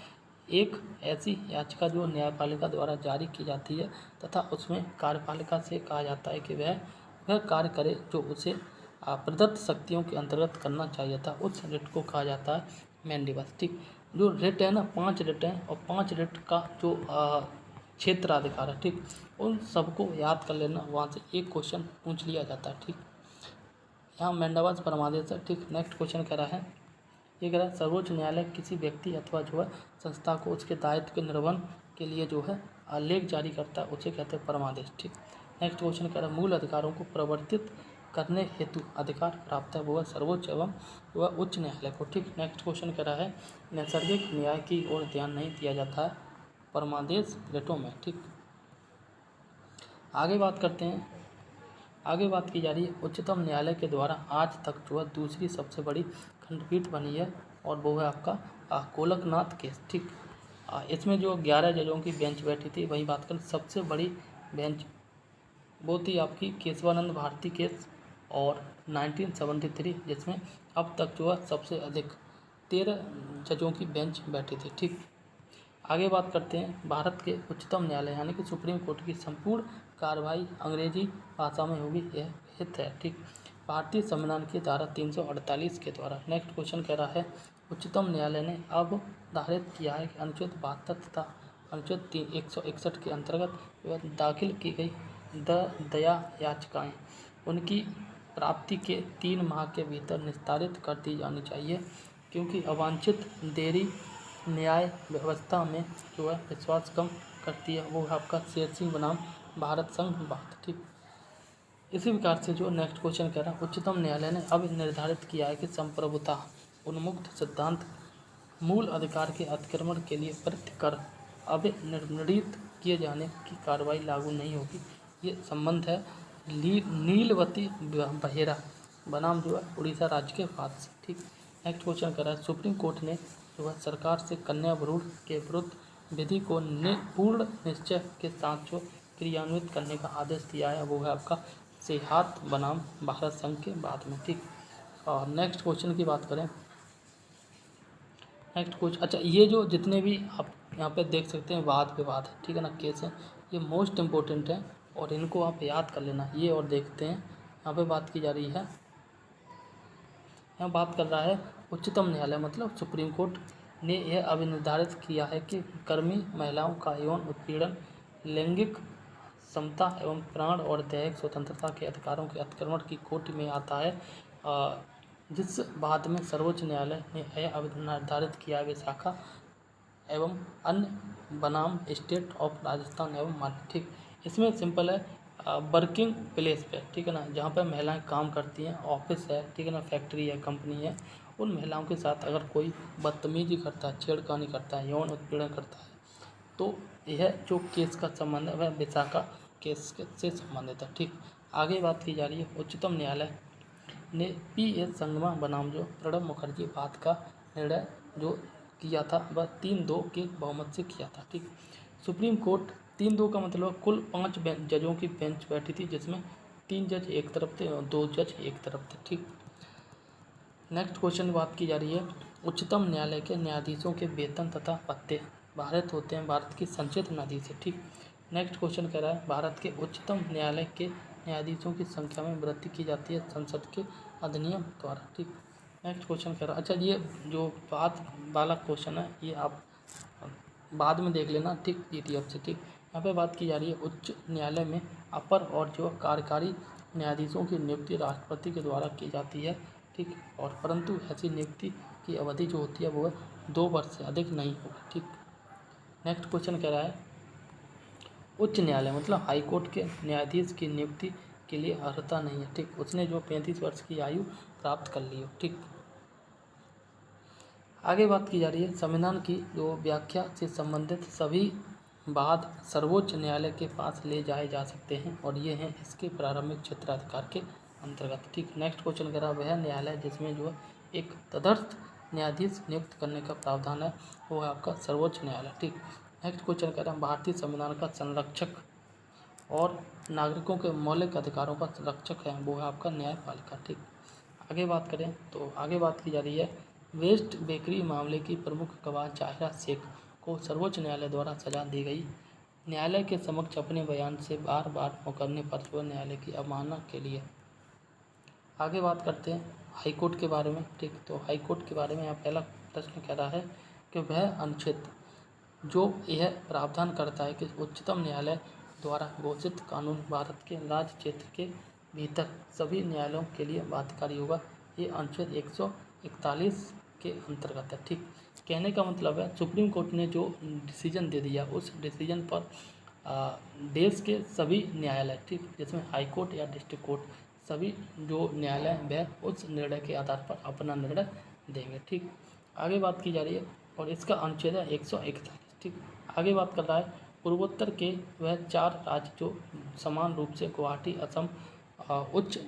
एक ऐसी याचिका जो न्यायपालिका द्वारा जारी की जाती है तथा उसमें कार्यपालिका से कहा जाता है कि वह कार्य करे जो उसे प्रदत्त शक्तियों के अंतर्गत करना चाहिए था, उस रिट को कहा जाता है मैंडेबस। ठीक, जो रिट है ना 5 रिट हैं और 5 रिट का जो क्षेत्राधिकार है। ठीक, उन सबको याद कर लेना, वहाँ से एक क्वेश्चन पूछ लिया जाता है। ठीक, यहाँ मैंडेबस परमादेश है। ठीक, नेक्स्ट क्वेश्चन कह रहा है ये कह रहा है सर्वोच्च न्यायालय किसी व्यक्ति अथवा जो है संस्था को उसके दायित्व के निर्वहन के लिए जो है आलेख जारी करता है उसे कहते हैं परमादेश। ठीक, नेक्स्ट क्वेश्चन कह रहा है मूल अधिकारों को परिवर्तित करने हेतु अधिकार प्राप्त है वो है सर्वोच्च एवं वह उच्च न्यायालय को। ठीक, नेक्स्ट क्वेश्चन कह रहा है नैसर्गिक न्याय की ओर ध्यान नहीं दिया जाता है परमादेश रिटों में। ठीक, आगे बात करते हैं। आगे बात की जा रही है उच्चतम न्यायालय के द्वारा आज तक जो है दूसरी सबसे बड़ी खंडपीठ बनी है और वो है आपका कोलकनाथ केस। ठीक, इसमें जो 11 जजों की बेंच बैठी थी वही बात करें सबसे बड़ी बेंच वो थी आपकी केशवानंद भारती केस और 1973 जिसमें अब तक जो है सबसे अधिक 13 जजों की बेंच बैठी थी। ठीक, आगे बात करते हैं भारत के उच्चतम न्यायालय यानी कि सुप्रीम कोर्ट की संपूर्ण कार्रवाई अंग्रेजी भाषा में होगी यह हित है। ठीक, भारतीय संविधान की धारा 348 के द्वारा। नेक्स्ट क्वेश्चन कह रहा है उच्चतम न्यायालय ने अब धारित किया है कि अनुच्छेद 72 तथा अनुच्छेद 161 के अंतर्गत दाखिल की गई दया याचिकाएं उनकी प्राप्ति के 3 माह के भीतर निस्तारित कर दी जानी चाहिए क्योंकि अवांछित देरी न्याय व्यवस्था में जो है विश्वास कम करती है वो है आपका शेर सिंह बनाम भारत संघ बात। ठीक, इसी प्रकार से जो नेक्स्ट क्वेश्चन कह रहा है उच्चतम न्यायालय ने अब निर्धारित किया है कि संप्रभुता उन्मुक्त सिद्धांत मूल अधिकार के अतिक्रमण के लिए प्रतिकर अब निर्णीत किए जाने की कार्रवाई लागू नहीं होगी। ये संबंध है नीलवती बहेरा बनाम जो है उड़ीसा राज्य के बाद से। ठीक, नेक्स्ट क्वेश्चन कर रहा है सुप्रीम कोर्ट ने जो है सरकार से कन्या भ्रूण के विरुद्ध विधि को पूर्ण निश्चय के साथ जो क्रियान्वित करने का आदेश दिया है वो है आपका सेहात बनाम भारत संघ के बाद में। ठीक, और नेक्स्ट क्वेश्चन की बात करें। नेक्स्ट क्वेश्चन अच्छा ये जो जितने भी आप यहाँ पे देख सकते हैं वाद विवाद है, ठीक है ना, केस है, ये मोस्ट इम्पोर्टेंट है और इनको आप याद कर लेना। ये और देखते हैं यहाँ पे बात की जा रही है, यहाँ बात कर रहा है उच्चतम न्यायालय मतलब सुप्रीम कोर्ट ने यह अभिनिर्धारित किया है कि कर्मी महिलाओं का यौन उत्पीड़न, लैंगिक समता एवं प्राण और दैहिक स्वतंत्रता के अधिकारों के अतिक्रमण की कोटि में आता है, जिस बाद में सर्वोच्च न्यायालय ने यह निर्धारित किया विशाखा एवं अन्य बनाम स्टेट ऑफ राजस्थान एवं मान्य। ठीक, इसमें सिंपल है, वर्किंग प्लेस पे, ठीक है ना, जहाँ पे महिलाएं काम करती हैं, ऑफिस है, ठीक है ना, फैक्ट्री है, कंपनी है, उन महिलाओं के साथ अगर कोई बदतमीजी करता है, छेड़खानी करता है, यौन उत्पीड़न करता है, तो यह जो केस का संबंध है वह विशाखा केस से संबंधित है। ठीक, आगे बात की जा रही है उच्चतम न्यायालय ने PS संगमा बनाम जो प्रणब मुखर्जी बात का निर्णय जो किया था वह 3-2 के बहुमत से किया था। ठीक, सुप्रीम कोर्ट 3-2 का मतलब कुल 5 जजों की बेंच बैठी थी, जिसमें 3 जज एक तरफ थे और 2 जज एक तरफ थे। ठीक, नेक्स्ट क्वेश्चन बात की जा रही है उच्चतम न्यायालय के न्यायाधीशों के वेतन तथा भत्ते भारत होते हैं भारत की संचित नदी से। ठीक, नेक्स्ट क्वेश्चन कह रहा है भारत के उच्चतम न्यायालय के न्यायाधीशों की संख्या में वृद्धि की जाती है संसद के अधिनियम द्वारा। ठीक, नेक्स्ट क्वेश्चन कह रहा है, अच्छा ये जो बात वाला क्वेश्चन है ये आप बाद में देख लेना, ठीक, PDF से। ठीक, यहाँ पे बात की जा रही है उच्च न्यायालय में अपर और जो कार्यकारी न्यायाधीशों की नियुक्ति राष्ट्रपति के द्वारा की जाती है। ठीक, और परंतु ऐसी नियुक्ति की अवधि जो होती है वो 2 वर्ष से अधिक नहीं होगी। ठीक, नेक्स्ट क्वेश्चन कह रहा है उच्च न्यायालय मतलब हाई कोर्ट के न्यायाधीश की नियुक्ति के लिए अर्हता नहीं है। ठीक, उसने जो 35 वर्ष की आयु प्राप्त कर ली हो। ठीक, आगे बात की जा रही है संविधान की जो व्याख्या से संबंधित सभी वाद सर्वोच्च न्यायालय के पास ले जाए जा सकते हैं और ये हैं इसके प्रारंभिक क्षेत्राधिकार के अंतर्गत। ठीक, नेक्स्ट क्वेश्चन कह रहा है वह न्यायालय जिसमें जो एक तदर्थ न्यायाधीश नियुक्त करने का प्रावधान है वो है आपका सर्वोच्च न्यायालय। ठीक, नेक्स्ट क्वेश्चन कह रहा है भारतीय संविधान का संरक्षक और नागरिकों के मौलिक अधिकारों का संरक्षक है वो है आपका न्यायपालिका। ठीक, आगे बात करें तो आगे बात की जा रही है वेस्ट बेकरी मामले की प्रमुख गवाह जाहिरा शेख को सर्वोच्च न्यायालय द्वारा सजा दी गई। न्यायालय के समक्ष अपने बयान से बार बार मुकरने पर जो न्यायालय की अवमानना के लिए। आगे बात करते हैं हाई कोर्ट के बारे में। ठीक, तो हाई कोर्ट के बारे में यहाँ पहला प्रश्न कह रहा है कि वह अनुच्छेद जो यह प्रावधान करता है कि उच्चतम न्यायालय द्वारा घोषित कानून भारत के राज्य क्षेत्र के भीतर सभी न्यायालयों के लिए बाध्यकारी होगा, ये अनुच्छेद 141 के अंतर्गत है। ठीक, कहने का मतलब है सुप्रीम कोर्ट ने जो डिसीजन दे दिया उस डिसीजन पर देश के सभी न्यायालय, ठीक, जिसमें हाई कोर्ट या डिस्ट्रिक्ट कोर्ट सभी जो न्यायालय वह उस निर्णय के आधार पर अपना निर्णय देंगे। ठीक, आगे बात की जा रही है और इसका अनुच्छेद है 141। ठीक, आगे बात कर रहा है पूर्वोत्तर के वह 4 राज्य जो समान रूप से गुवाहाटी असम उच्च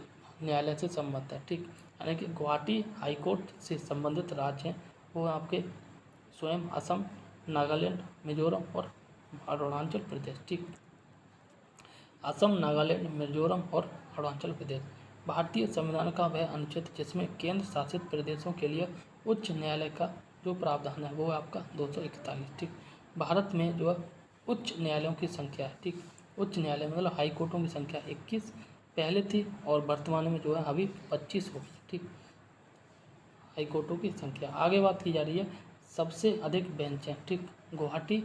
न्यायालय से संबद्ध है। ठीक, यानी कि गुवाहाटी हाई कोर्ट से संबंधित राज्य हैं वो आपके स्वयं असम, नागालैंड, मिजोरम और अरुणाचल प्रदेश। ठीक, असम, नागालैंड, मिजोरम और अरुणाचल प्रदेश। भारतीय संविधान का वह अनुच्छेद जिसमें केंद्र शासित प्रदेशों के लिए उच्च न्यायालय का जो प्रावधान है वो है आपका 241। ठीक, भारत में जो है उच्च न्यायालयों की संख्या है। ठीक, उच्च न्यायालय मतलब हाई कोर्टों की संख्या 21 पहले थी और वर्तमान में जो है अभी 25 हो गई। ठीक, हाई कोर्टों की संख्या। आगे बात की जा रही है सबसे अधिक बेंच है। ठीक, गुवाहाटी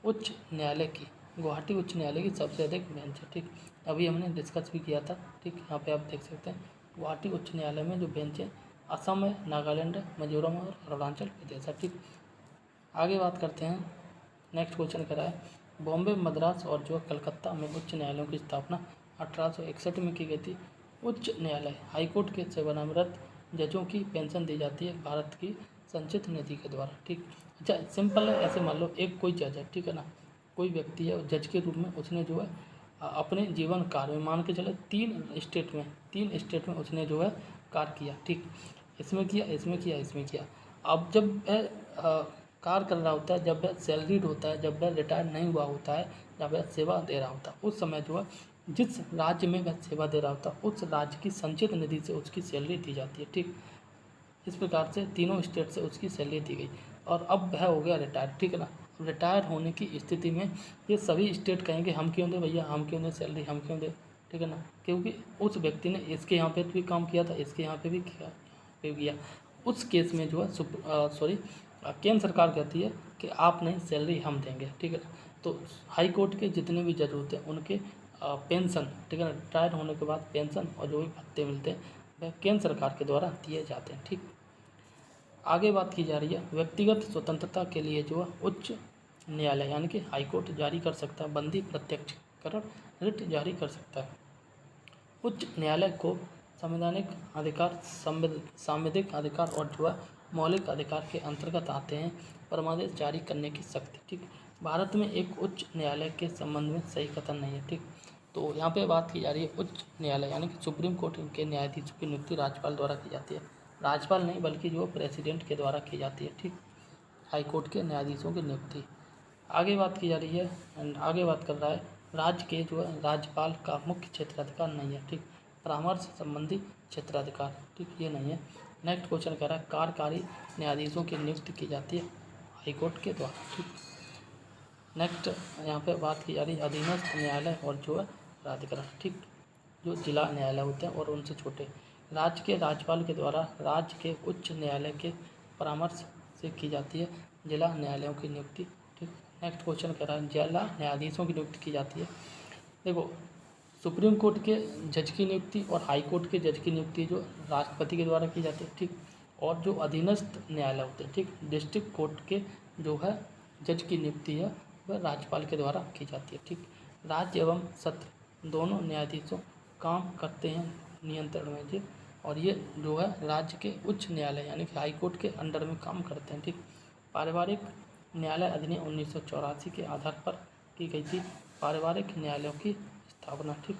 उच्च न्यायालय की सबसे अधिक बेंच है। ठीक, अभी हमने डिस्कस भी किया था। ठीक, यहाँ पे आप देख सकते हैं गुवाहाटी उच्च न्यायालय में जो बेंच है असम है, नागालैंड है, मिजोरम और अरुणाचल प्रदेश है। ठीक, आगे बात करते हैं नेक्स्ट क्वेश्चन कर रहा है बॉम्बे, मद्रास और जो कलकत्ता में उच्च न्यायालयों की स्थापना 1861 में की गई थी। उच्च न्यायालय हाईकोर्ट के सेवानिवृत्त जजों की पेंशन दी जाती है भारत की संचित निधि के द्वारा। ठीक, अच्छा सिंपल है, ऐसे मान लो एक कोई जज है, ठीक है ना, कोई व्यक्ति है जज के रूप में उसने जो है अपने जीवन काल में मान के चले 3 स्टेट में उसने जो है कार्य किया। ठीक, इसमें किया। अब जब वह कार्य कर रहा होता है, जब वह सैलरीड होता है, जब वह रिटायर नहीं हुआ होता है, जब वह सेवा दे रहा होता है, उस समय जो है जिस राज्य में वह सेवा दे रहा होता है उस राज्य की संचित निधि से उसकी सैलरी दी जाती है। ठीक, इस प्रकार से तीनों स्टेट से उसकी सैलरी दी गई और अब वह हो गया रिटायर। ठीक है ना, रिटायर होने की स्थिति में ये सभी स्टेट कहेंगे हम क्यों दें भैया, हम क्यों दें सैलरी, हम क्यों दें, ठीक है ना, क्योंकि उस व्यक्ति ने इसके यहाँ पे भी काम किया था, इसके यहाँ पे भी किया, पे किया, उस केस में जो है केंद्र सरकार कहती है कि आप नहीं, सैलरी हम देंगे, ठीक है। तो हाई कोर्ट के जितने भी जज होते हैं उनके पेंशन, ठीक है ना, रिटायर होने के बाद पेंशन और जो भी भत्ते मिलते हैं वह केंद्र सरकार के द्वारा दिए जाते हैं, ठीक। आगे बात की जा रही है व्यक्तिगत स्वतंत्रता के लिए जो है उच्च न्यायालय यानी कि हाई कोर्ट जारी कर सकता है बंदी प्रत्यक्षीकरण रिट जारी कर सकता है। उच्च न्यायालय को संवैधानिक अधिकार, सांविधिक अधिकार और जो है मौलिक अधिकार के अंतर्गत आते हैं परमादेश जारी करने की शक्ति, ठीक। भारत में एक उच्च न्यायालय के संबंध में सही कथन नहीं है, ठीक। तो यहाँ पे बात की जा रही है उच्च न्यायालय यानी कि सुप्रीम कोर्ट के न्यायाधीशों की नियुक्ति राज्यपाल द्वारा की जाती है। राज्यपाल नहीं बल्कि जो प्रेसिडेंट के द्वारा की जाती है, ठीक, हाई कोर्ट के न्यायाधीशों की नियुक्ति। आगे बात की जा रही है एंड आगे बात कर रहा है राज्य के जो है राज्यपाल का मुख्य क्षेत्राधिकार नहीं है, ठीक, परामर्श संबंधी क्षेत्राधिकार, ठीक, ये नहीं है। नेक्स्ट क्वेश्चन कह रहा है कार्यकारी न्यायाधीशों की नियुक्ति की जाती है हाई कोर्ट के द्वारा, ठीक। नेक्स्ट यहाँ पे बात की जा रही है अधीनस्थ न्यायालय और जो है प्राधिकरण, ठीक, जो जिला न्यायालय होते हैं और उनसे छोटे। राज्य के राज्यपाल के द्वारा राज्य के उच्च न्यायालय के परामर्श से की जाती है जिला न्यायालयों की नियुक्ति, ठीक। नेक्स्ट क्वेश्चन कह रहा है जिला न्यायाधीशों की नियुक्ति की जाती है। देखो सुप्रीम कोर्ट के जज की नियुक्ति और हाई कोर्ट के जज की नियुक्ति जो राष्ट्रपति के द्वारा की जाती है, ठीक, और जो अधीनस्थ न्यायालय होते हैं, ठीक, डिस्ट्रिक्ट कोर्ट के जो है जज की नियुक्ति है वह राज्यपाल के द्वारा की जाती है, ठीक। राज्य एवं सत्र दोनों न्यायाधीशों काम करते हैं नियंत्रण में जी, और ये जो है राज्य के उच्च न्यायालय यानी कि हाई कोर्ट के अंडर में काम करते हैं, ठीक। पारिवारिक न्यायालय अधिनियम 1984 के आधार पर की गई थी पारिवारिक न्यायालयों की स्थापना, ठीक,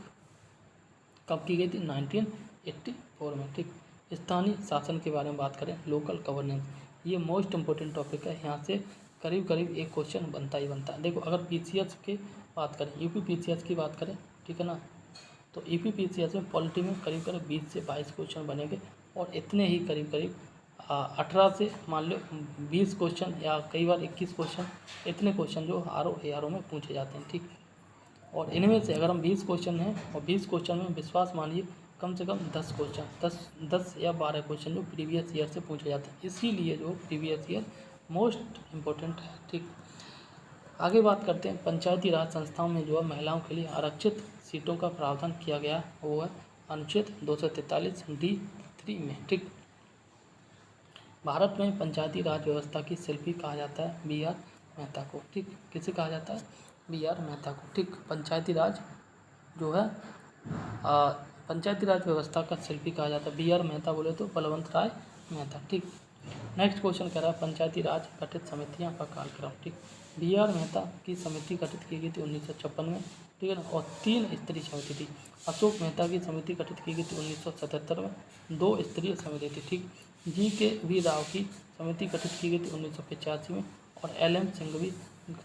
कब की गई थी 1984 में, ठीक। स्थानीय शासन के बारे में बात करें लोकल गवर्नेंस, ये मोस्ट इम्पोर्टेंट टॉपिक है, यहाँ से करीब करीब एक क्वेश्चन बनता ही बनता है। देखो अगर पीसीएस की बात करें यूपी पीसीएस की बात करें, ठीक है ना, तो यूपी पीसीएस में पॉलिटी में करीब करीब 20 से 22 क्वेश्चन बनेंगे और इतने ही करीब करीब 18 से मान लो 20 क्वेश्चन या कई बार 21 क्वेश्चन, इतने क्वेश्चन जो आर ओ में पूछे जाते हैं, ठीक। और इनमें से अगर हम 20 क्वेश्चन हैं और 20 क्वेश्चन में विश्वास मानिए कम से कम 10 क्वेश्चन 10 या 12 क्वेश्चन जो प्रीवियस ईयर से पूछे जाते हैं, इसीलिए जो प्रीवियस ईयर मोस्ट इम्पोर्टेंट है, ठीक। आगे बात करते हैं पंचायती राज संस्थाओं में जो है महिलाओं के लिए आरक्षित सीटों का प्रावधान किया गया वो है अनुच्छेद 243D3 में, ठीक। भारत में पंचायती राज व्यवस्था की शिल्पी कहा जाता है BR मेहता को, ठीक। किसे कहा जाता है BR मेहता को, ठीक। पंचायती राज जो है पंचायती राज व्यवस्था का शिल्पी कहा जाता है BR मेहता, बोले तो बलवंत राय मेहता, ठीक। नेक्स्ट क्वेश्चन कह रहा है पंचायती राज गठित समितियां का कालक्रम, ठीक। BR मेहता की समिति गठित की गई थी 1956 में, ठीक है ना, और 3 स्तरीय समिति थी। अशोक मेहता की समिति गठित की गई थी 1977 में, 2 स्तरीय समिति थी, ठीक। GKV राव की समिति गठित की गई थी 1985 में और LM सिंघवी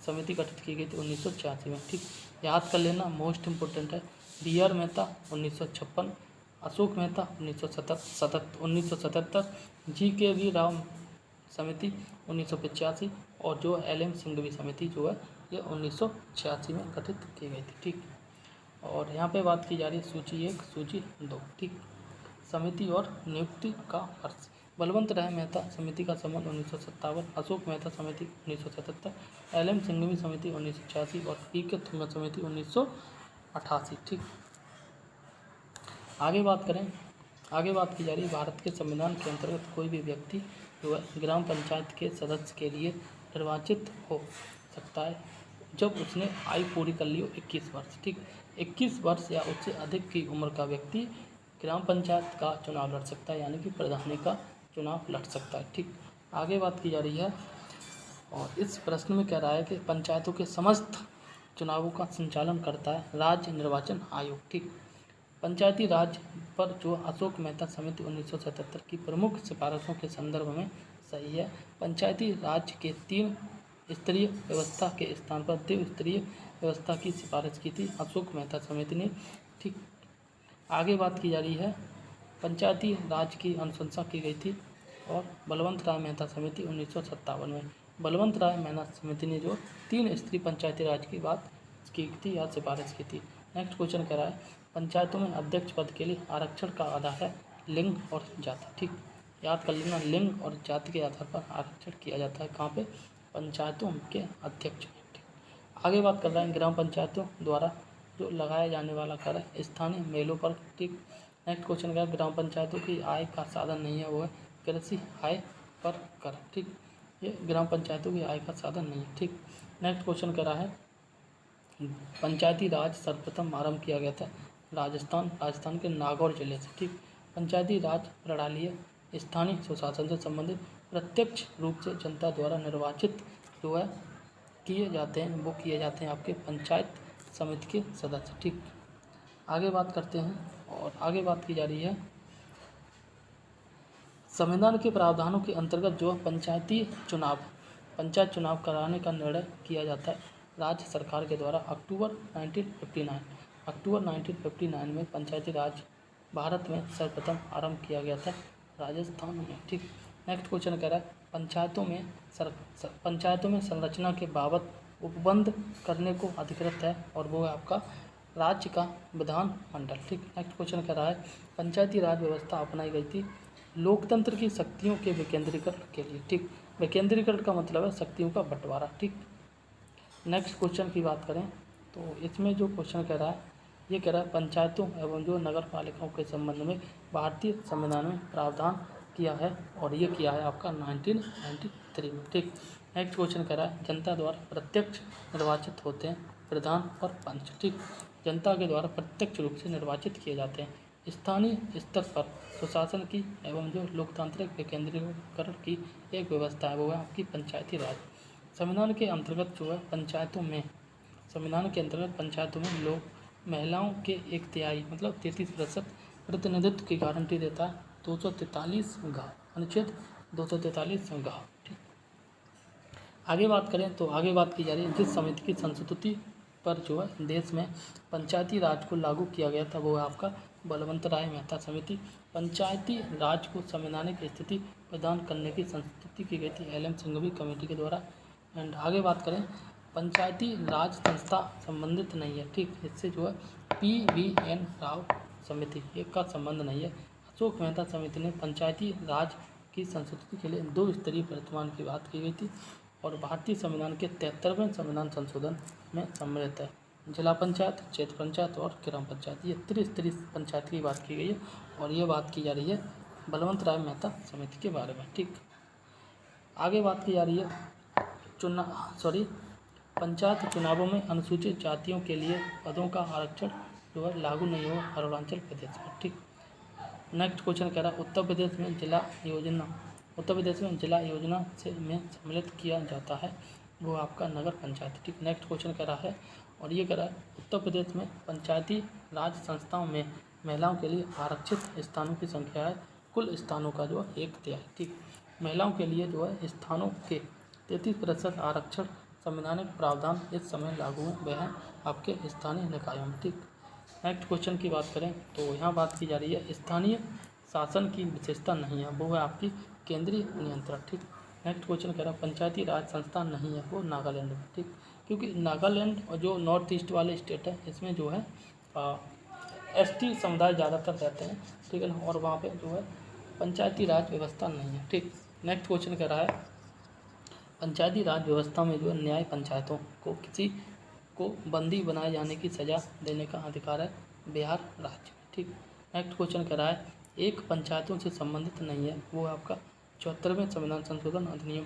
समिति गठित की गई थी 1986 में, ठीक। याद कर लेना मोस्ट इम्पोर्टेंट है BR मेहता 1956, अशोक मेहता 1977, GKV राव समिति 1985 और जो LM सिंघवी समिति जो है ये 1986 में गठित की गई थी, ठीक। और यहाँ पे बात की जा रही है सूची 1 सूची 2, ठीक। समिति और नियुक्ति का अर्थ बलवंत राय मेहता समिति का संबंध 1957, अशोक मेहता समिति 1977, LM सिंघवी समिति 1986 और PK थुंगा समिति 1988, ठीक। आगे बात की जा रही है भारत के संविधान के अंतर्गत कोई भी व्यक्ति जो है ग्राम पंचायत के सदस्य के लिए निर्वाचित हो सकता है जब उसने आयु पूरी कर ली हो 21 वर्ष, ठीक। 21 वर्ष या उससे अधिक की उम्र का व्यक्ति ग्राम पंचायत का चुनाव लड़ सकता है यानी कि प्रधानी का चुनाव लड़ सकता है, ठीक। आगे बात की जा रही है और इस प्रश्न में कह रहा है कि पंचायतों के समस्त चुनावों का संचालन करता है राज्य निर्वाचन आयोग, ठीक। पंचायती राज पर जो अशोक मेहता समिति 1977 की प्रमुख सिफारिशों के संदर्भ में सही है। पंचायती राज के 3 स्तरीय व्यवस्था के स्थान पर द्विस्तरीय व्यवस्था की सिफारिश की थी अशोक मेहता समिति ने, ठीक। आगे बात की जा रही है पंचायती राज की अनुशंसा की गई थी और बलवंत राय मेहता समिति 1957 में बलवंत राय मेहता समिति ने जो 3 स्तरीय पंचायती राज की बात की थी या सिफारिश की थी। नेक्स्ट क्वेश्चन कह रहा है पंचायतों में अध्यक्ष पद के लिए आरक्षण का आधार है लिंग और जाति, ठीक। याद कर लेना, लिंग और जाति के आधार पर आरक्षण किया जाता है। कहाँ पे? पंचायतों के अध्यक्ष। आगे बात कर रहे हैं ग्राम पंचायतों द्वारा जो लगाया जाने वाला कर है स्थानीय मेलों पर। ठीक, नेक्स्ट क्वेश्चन क्या है? ग्राम पंचायतों की आय का साधन नहीं है, वो है कृषि आय पर कर। ठीक, ये ग्राम पंचायतों की आय का साधन नहीं है। ठीक, नेक्स्ट क्वेश्चन कह रहा है पंचायती राज सर्वप्रथम आरंभ किया गया था राजस्थान के नागौर जिले से। ठीक, पंचायती राज प्रणाली स्थानीय सुशासन से संबंधित प्रत्यक्ष रूप से जनता द्वारा निर्वाचित जो है किए जाते हैं, वो किए जाते हैं आपके पंचायत समिति के सदस्य। ठीक, आगे बात करते हैं और आगे बात की जा रही है संविधान के प्रावधानों के अंतर्गत जो पंचायत चुनाव कराने का निर्णय किया जाता है राज्य सरकार के द्वारा। अक्टूबर 1959 में पंचायती राज भारत में सर्वप्रथम आरंभ किया गया था राजस्थान में। ठीक, नेक्स्ट क्वेश्चन कह रहा है पंचायतों में संरचना के बाबत उपबंध करने को अधिकृत है और वो है आपका राज्य का विधान मंडल। ठीक, नेक्स्ट क्वेश्चन कह रहा है पंचायती राज व्यवस्था अपनाई गई थी लोकतंत्र की शक्तियों के विकेंद्रीकरण के लिए। ठीक, विकेंद्रीकरण का मतलब है शक्तियों का बंटवारा। ठीक, नेक्स्ट क्वेश्चन की बात करें तो इसमें जो क्वेश्चन कह रहा है ये कह रहा है पंचायतों एवं जो नगर पालिकाओं के संबंध में भारतीय संविधान में प्रावधान किया है और ये किया है आपका 1993 में। ठीक, नेक्स्ट क्वेश्चन कह रहा है जनता द्वारा प्रत्यक्ष निर्वाचित होते हैं प्रधान और पंच। ठीक, जनता के द्वारा प्रत्यक्ष रूप से निर्वाचित किए जाते हैं। स्थानीय स्तर पर सुशासन की एवं जो लोकतांत्रिक विकेंद्रीकरण की एक व्यवस्था है वो है आपकी पंचायती राज। संविधान के अंतर्गत जो है पंचायतों में लोग महिलाओं के 1/3 मतलब 33% प्रतिनिधित्व की गारंटी देता है 243 गाँव, अनुच्छेद 243 गाँव। ठीक, आगे बात करें तो आगे बात की जा रही है जिस समिति की संस्तुति पर जो है देश में पंचायती राज को लागू किया गया था वो है आपका बलवंत राय मेहता समिति। पंचायती राज को संवैधानिक स्थिति प्रदान करने की संस्तुति की गई थी LM सिंघवी कमेटी के द्वारा। एंड आगे बात करें पंचायती राज संस्था संबंधित नहीं है। ठीक, इससे जो है PVN राव समिति एक का संबंध नहीं है। अशोक मेहता समिति ने पंचायती राज की संस्तुति के लिए 2 स्तरीय प्रतिमान की बात की गई थी और भारतीय संविधान के 73वें संविधान संशोधन में सम्मिलित है। जिला पंचायत, क्षेत्र पंचायत और ग्राम पंचायत, ये त्रिस्तरीय पंचायत की बात की गई है और ये बात की जा रही है बलवंत राय मेहता समिति के बारे में। ठीक, आगे बात की जा रही है पंचायत चुनावों में अनुसूचित जातियों के लिए पदों का आरक्षण जो है लागू नहीं हो अरुणाचल प्रदेश में। ठीक, नेक्स्ट क्वेश्चन कह रहा है उत्तर प्रदेश में जिला योजना में सम्मिलित किया जाता है वो आपका नगर पंचायत। ठीक, नेक्स्ट क्वेश्चन कह रहा है और ये कह रहा है उत्तर प्रदेश में पंचायती राज संस्थाओं में महिलाओं के लिए आरक्षित स्थानों की संख्या है कुल स्थानों का जो है 1/3। ठीक, महिलाओं के लिए जो है स्थानों के 33% आरक्षण संवैधानिक प्रावधान इस समय लागू है, वह है आपके स्थानीय निकायों में। ठीक, नेक्स्ट क्वेश्चन की बात करें तो यहाँ बात की जा रही है स्थानीय शासन की विशेषता नहीं है वो है आपकी केंद्रीय नियंत्रण। ठीक, नेक्स्ट क्वेश्चन कह रहा है पंचायती राज संस्था नहीं है वो नागालैंड में। ठीक, क्योंकि नागालैंड और जो नॉर्थ ईस्ट वाले स्टेट है इसमें जो है ST समुदाय ज़्यादातर रहते हैं। ठीक है ना, और वहाँ पे जो है पंचायती राज व्यवस्था नहीं है। ठीक, नेक्स्ट क्वेश्चन कह रहा है पंचायती राज व्यवस्था में जो है न्याय पंचायतों को किसी को बंदी बनाए जाने की सज़ा देने का अधिकार है बिहार राज्य। ठीक, नेक्स्ट क्वेश्चन कह रहा है एक पंचायतों से संबंधित नहीं है वो आपका 74वें संविधान संशोधन अधिनियम।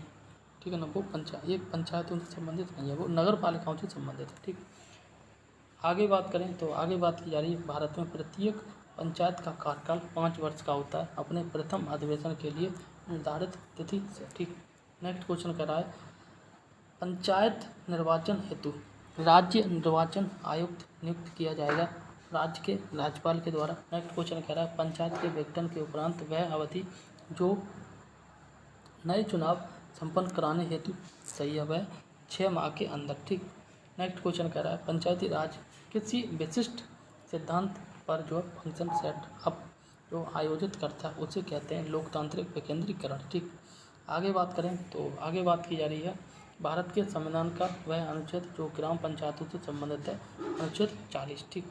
ठीक है ना, वो एक पंचायतों से संबंधित नहीं है वो नगर पालिकाओं से संबंधित है। ठीक, आगे बात करें तो आगे बात की जा रही है भारत में प्रत्येक पंचायत का कार्यकाल 5 वर्ष का होता है अपने प्रथम अधिवेशन के लिए निर्धारित तिथि से। ठीक, नेक्स्ट क्वेश्चन कह रहा है पंचायत निर्वाचन हेतु राज्य निर्वाचन आयुक्त नियुक्त किया जाएगा राज्य के राज्यपाल के द्वारा। नेक्स्ट क्वेश्चन कह रहा है पंचायत के विघटन के उपरांत वह अवधि जो नए चुनाव संपन्न कराने हेतु सही है वह 6 माह के अंदर। ठीक, नेक्स्ट क्वेश्चन कह रहा है पंचायती राज किसी विशिष्ट सिद्धांत पर जो फंक्शन सेट अप जो आयोजित करता है उसे कहते हैं लोकतांत्रिक विकेंद्रीकरण। ठीक, आगे बात करें तो आगे बात की जा रही है भारत के संविधान का वह अनुच्छेद जो ग्राम पंचायतों से संबंधित है अनुच्छेद 40। ठीक,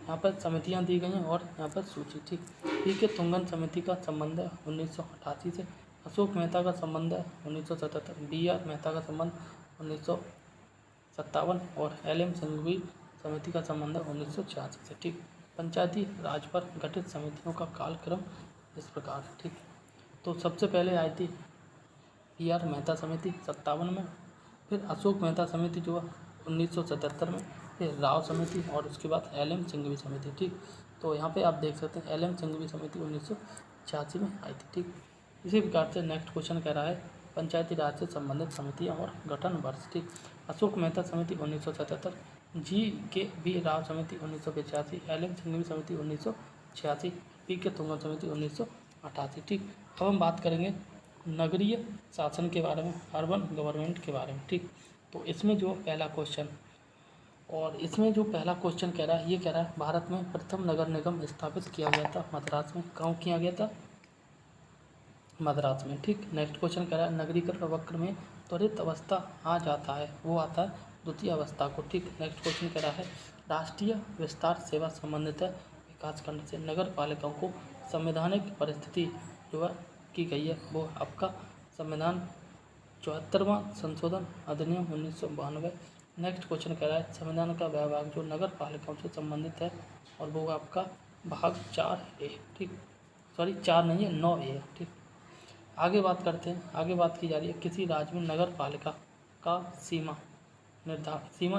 यहाँ पर समितियाँ दी गई हैं और यहाँ पर सूची, ठीक। पी के तुंगन समिति का संबंध है 1988 से। अशोक मेहता का संबंध है 1977। बी आर मेहता का संबंध 1957 और एल एम संघवी समिति का संबंध है 1986 से, ठीक। पंचायती राज पर गठित समितियों का कालक्रम इस प्रकार, ठीक। तो सबसे पहले आई थी पी आर मेहता समिति 57 में, फिर अशोक मेहता समिति जो है 1977 में, फिर राव समिति और उसके बाद एल एम सिंघवी समिति, ठीक। तो यहाँ पे आप देख सकते हैं एल एम सिंघवी समिति 1986 में आई थी, ठीक। इसी प्रकार से नेक्स्ट क्वेश्चन कह रहा है पंचायती राज से संबंधित समितियाँ और गठन वर्ष, ठीक। अशोक मेहता समिति 1977, जी के बी राव समिति 1985, एल एम सिंघवी समिति 1986, पी के तुंगन समिति 1988, ठीक। अब हम बात करेंगे नगरीय शासन के बारे में, अर्बन गवर्नमेंट के बारे में, ठीक। तो इसमें जो पहला क्वेश्चन कह रहा है, ये कह रहा है भारत में प्रथम नगर निगम स्थापित किया गया था मद्रास में। कहाँ किया गया था? मद्रास में, ठीक। नेक्स्ट क्वेश्चन कह रहा है नगरीकरण वक्र में त्वरित अवस्था आ जाता है, वो आता है द्वितीय अवस्था को, ठीक। नेक्स्ट क्वेश्चन कह रहा है राष्ट्रीय विस्तार सेवा संबंधित है विकास खंड से। नगर पालिकाओं को संवैधानिक परिस्थिति जो है की गई है वो आपका संविधान 74वां संशोधन अधिनियम 1992। नेक्स्ट क्वेश्चन कह रहा है संविधान का वह भाग जो नगर पालिकाओं से संबंधित है और वो आपका भाग 4A, ठीक। सॉरी 4 नहीं है, 9A है, ठीक। आगे बात करते हैं, आगे बात की जा रही है किसी राज्य में नगर पालिका का सीमा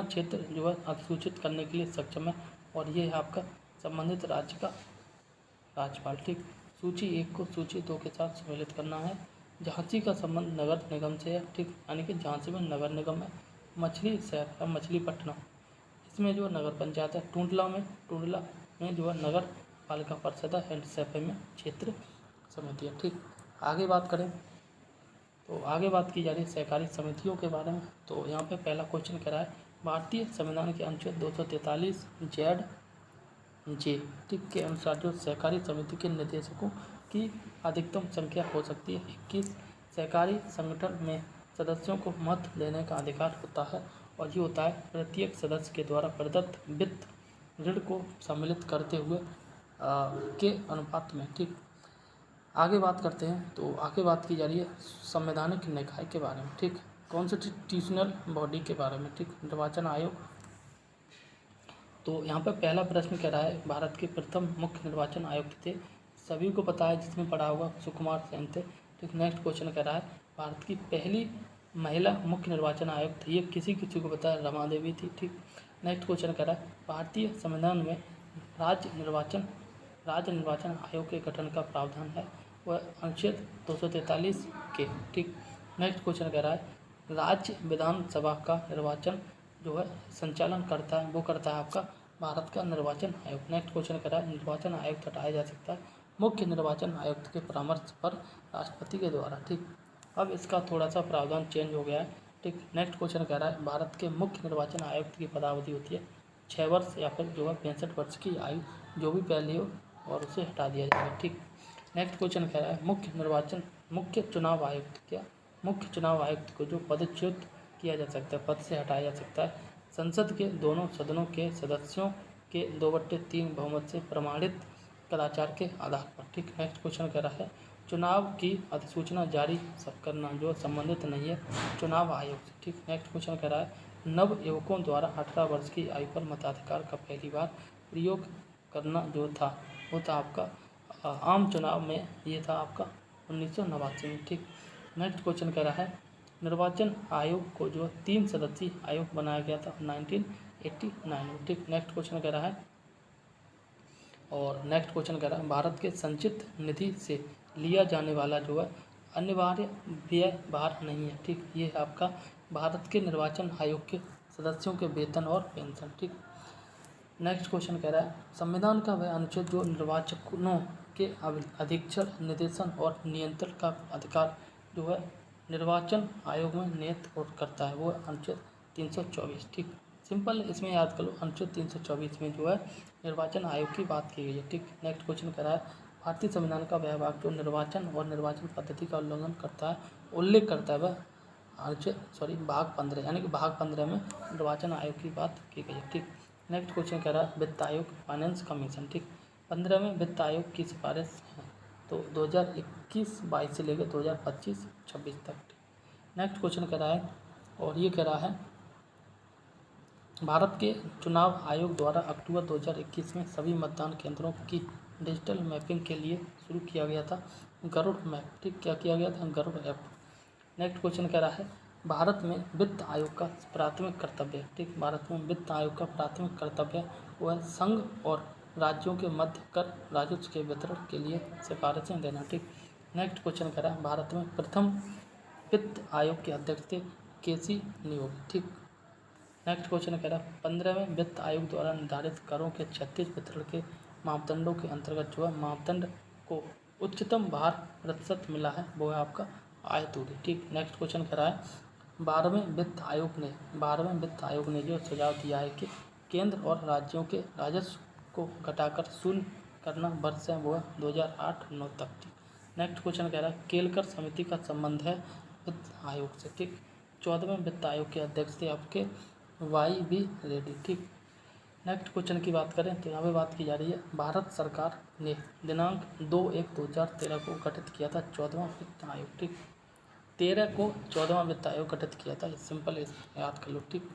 क्षेत्र जो है अधिसूचित करने के लिए सक्षम है और ये है आपका संबंधित राज्य का राज्यपाल, ठीक। सूची 1 को सूची 2 के साथ सम्मिलित करना है। झांसी का संबंध नगर निगम से है, ठीक। यानी कि झांसी में नगर निगम है। मछली शहर है मछलीपट्टनम, इसमें जो नगर पंचायत है। टुंडला में जो है नगर पालिका परिषद है। एंड सैफे में क्षेत्र समिति है, ठीक। आगे बात करें तो आगे बात की जा रही है सहकारी समितियों के बारे में। तो यहाँ पे पहला क्वेश्चन कह रहा है भारतीय संविधान के अनुच्छेद 243 जेड जे, ठीक, के अनुसार जो सहकारी समिति के निदेशकों की अधिकतम संख्या हो सकती है 21। सहकारी संगठन में सदस्यों को मत लेने का अधिकार होता है और ये होता है प्रत्येक सदस्य के द्वारा प्रदत्त वित्त ऋण को सम्मिलित करते हुए के अनुपात में, ठीक। आगे बात करते हैं तो आगे बात की जा रही है संवैधानिक निकाय के बारे में, ठीक। कॉन्स्टिट्यूशनल बॉडी के बारे में, ठीक। निर्वाचन आयोग। तो यहाँ पर पहला प्रश्न कह रहा है भारत के प्रथम मुख्य निर्वाचन आयुक्त थे, सभी को पता है जिसने पढ़ा होगा, सुकुमार सेन थे, ठीक। नेक्स्ट क्वेश्चन कह रहा है भारत की पहली महिला मुख्य निर्वाचन आयुक्त, ये किसी को पता है, रमा देवी थी, ठीक। नेक्स्ट क्वेश्चन कह रहा है भारतीय संविधान में राज्य निर्वाचन आयोग के गठन का प्रावधान है, वह अनुच्छेद 243 के, ठीक। नेक्स्ट क्वेश्चन कह रहा है राज्य विधानसभा का निर्वाचन जो है संचालन करता है, वो करता है आपका भारत का निर्वाचन आयोग। नेक्स्ट क्वेश्चन कह रहा है निर्वाचन आयुक्त हटाया जा सकता है मुख्य निर्वाचन आयुक्त के परामर्श पर राष्ट्रपति के द्वारा, ठीक। अब इसका थोड़ा सा प्रावधान चेंज हो गया है, ठीक। नेक्स्ट क्वेश्चन कह रहा है भारत के मुख्य निर्वाचन आयुक्त की पदावधि होती है 6 वर्ष या फिर जो है 65 वर्ष की आयु जो भी पहले हो और उसे हटा दिया जाएगा, ठीक। नेक्स्ट क्वेश्चन कह रहा है मुख्य चुनाव आयुक्त को जो पदच्युत किया जा सकता है, पद से हटाया जा सकता है संसद के दोनों सदनों के सदस्यों के 2/3 बहुमत से प्रमाणित कदाचार के आधार पर, ठीक। नेक्स्ट क्वेश्चन कह रहा है चुनाव की अधिसूचना जारी करना जो संबंधित नहीं है चुनाव आयोग से, ठीक। नेक्स्ट क्वेश्चन कह रहा है नव युवकों द्वारा 18 वर्ष की आयु पर मताधिकार का पहली बार प्रयोग करना जो था वो था आपका आम चुनाव में, ये था आपका 1989 में, ठीक। नेक्स्ट क्वेश्चन कह रहा है निर्वाचन आयोग को जो 3 सदस्यीय आयोग बनाया गया था 1989 में, ठीक। नेक्स्ट क्वेश्चन कह रहा है भारत के संचित निधि से लिया जाने वाला जो है अनिवार्य व्यय भार नहीं है, ठीक। ये है आपका भारत के निर्वाचन आयोग के सदस्यों के वेतन और पेंशन, ठीक। नेक्स्ट क्वेश्चन कह रहा है संविधान का वह अनुच्छेद जो निर्वाचकों के अधीक्षण निर्देशन और नियंत्रण का अधिकार जो है निर्वाचन आयोग में नियत करता है वो अनुच्छेद 324, ठीक। सिंपल इसमें याद कर लो अनुच्छेद 324 में जो है निर्वाचन आयोग की बात की गई है, ठीक। नेक्स्ट क्वेश्चन कह रहा है भारतीय संविधान का वह भाग जो निर्वाचन और निर्वाचन पद्धति का उल्लेख करता है वह भाग 15 यानी कि भाग 15 में निर्वाचन आयोग की बात की गई है, ठीक। नेक्स्ट क्वेश्चन कह रहा है वित्त आयोग फाइनेंस कमीशन, ठीक। 15वें वित्त आयोग की सिफारिश है तो 2021-22 से लेकर 2025-26 तक। नेक्स्ट क्वेश्चन कह रहा है, और ये कह रहा है भारत के चुनाव आयोग द्वारा अक्टूबर 2021 में सभी मतदान केंद्रों की डिजिटल मैपिंग के लिए शुरू किया गया था गरुड़ मैप, ठीक। क्या किया गया था? गरुड़ ऐप। नेक्स्ट क्वेश्चन कह रहा है भारत में वित्त आयोग का प्राथमिक कर्तव्य, ठीक। भारत में वित्त आयोग का प्राथमिक कर्तव्य वह संघ और राज्यों के मध्य कर राजस्व के वितरण के लिए सिफारिशें देना, ठीक। नेक्स्ट क्वेश्चन कह रहा है भारत में प्रथम वित्त आयोग के अध्यक्ष थे केसी नियोगी, ठीक। नेक्स्ट क्वेश्चन कह रहा है 15वें वित्त आयोग द्वारा निर्धारित करों के क्षैतिज वितरण के मापदंडों के अंतर्गत जो है मापदंड को उच्चतम भार प्रतिशत मिला है वो है आपका आय दूरी, ठीक। नेक्स्ट क्वेश्चन कह रहा है 12वें वित्त आयोग ने जो सुझाव दिया है कि केंद्र और राज्यों के राजस्व को घटाकर शून्य करना वर्ष है वो है 2008-9 तक, ठीक। नेक्स्ट क्वेश्चन कह रहा है केलकर समिति का संबंध है वित्त आयोग से, ठीक। 14वें वित्त आयोग के अध्यक्ष थे आपके वाई बी रेड्डी, ठीक। नेक्स्ट क्वेश्चन की बात करें तो यहाँ पे बात की जा रही है भारत सरकार ने दिनांक 2/1/2013 को गठित किया था 14वां वित्त आयोग, ठीक। 13 को 14वां वित्त आयोग गठित किया था, सिंपल याद कर लो, ठीक।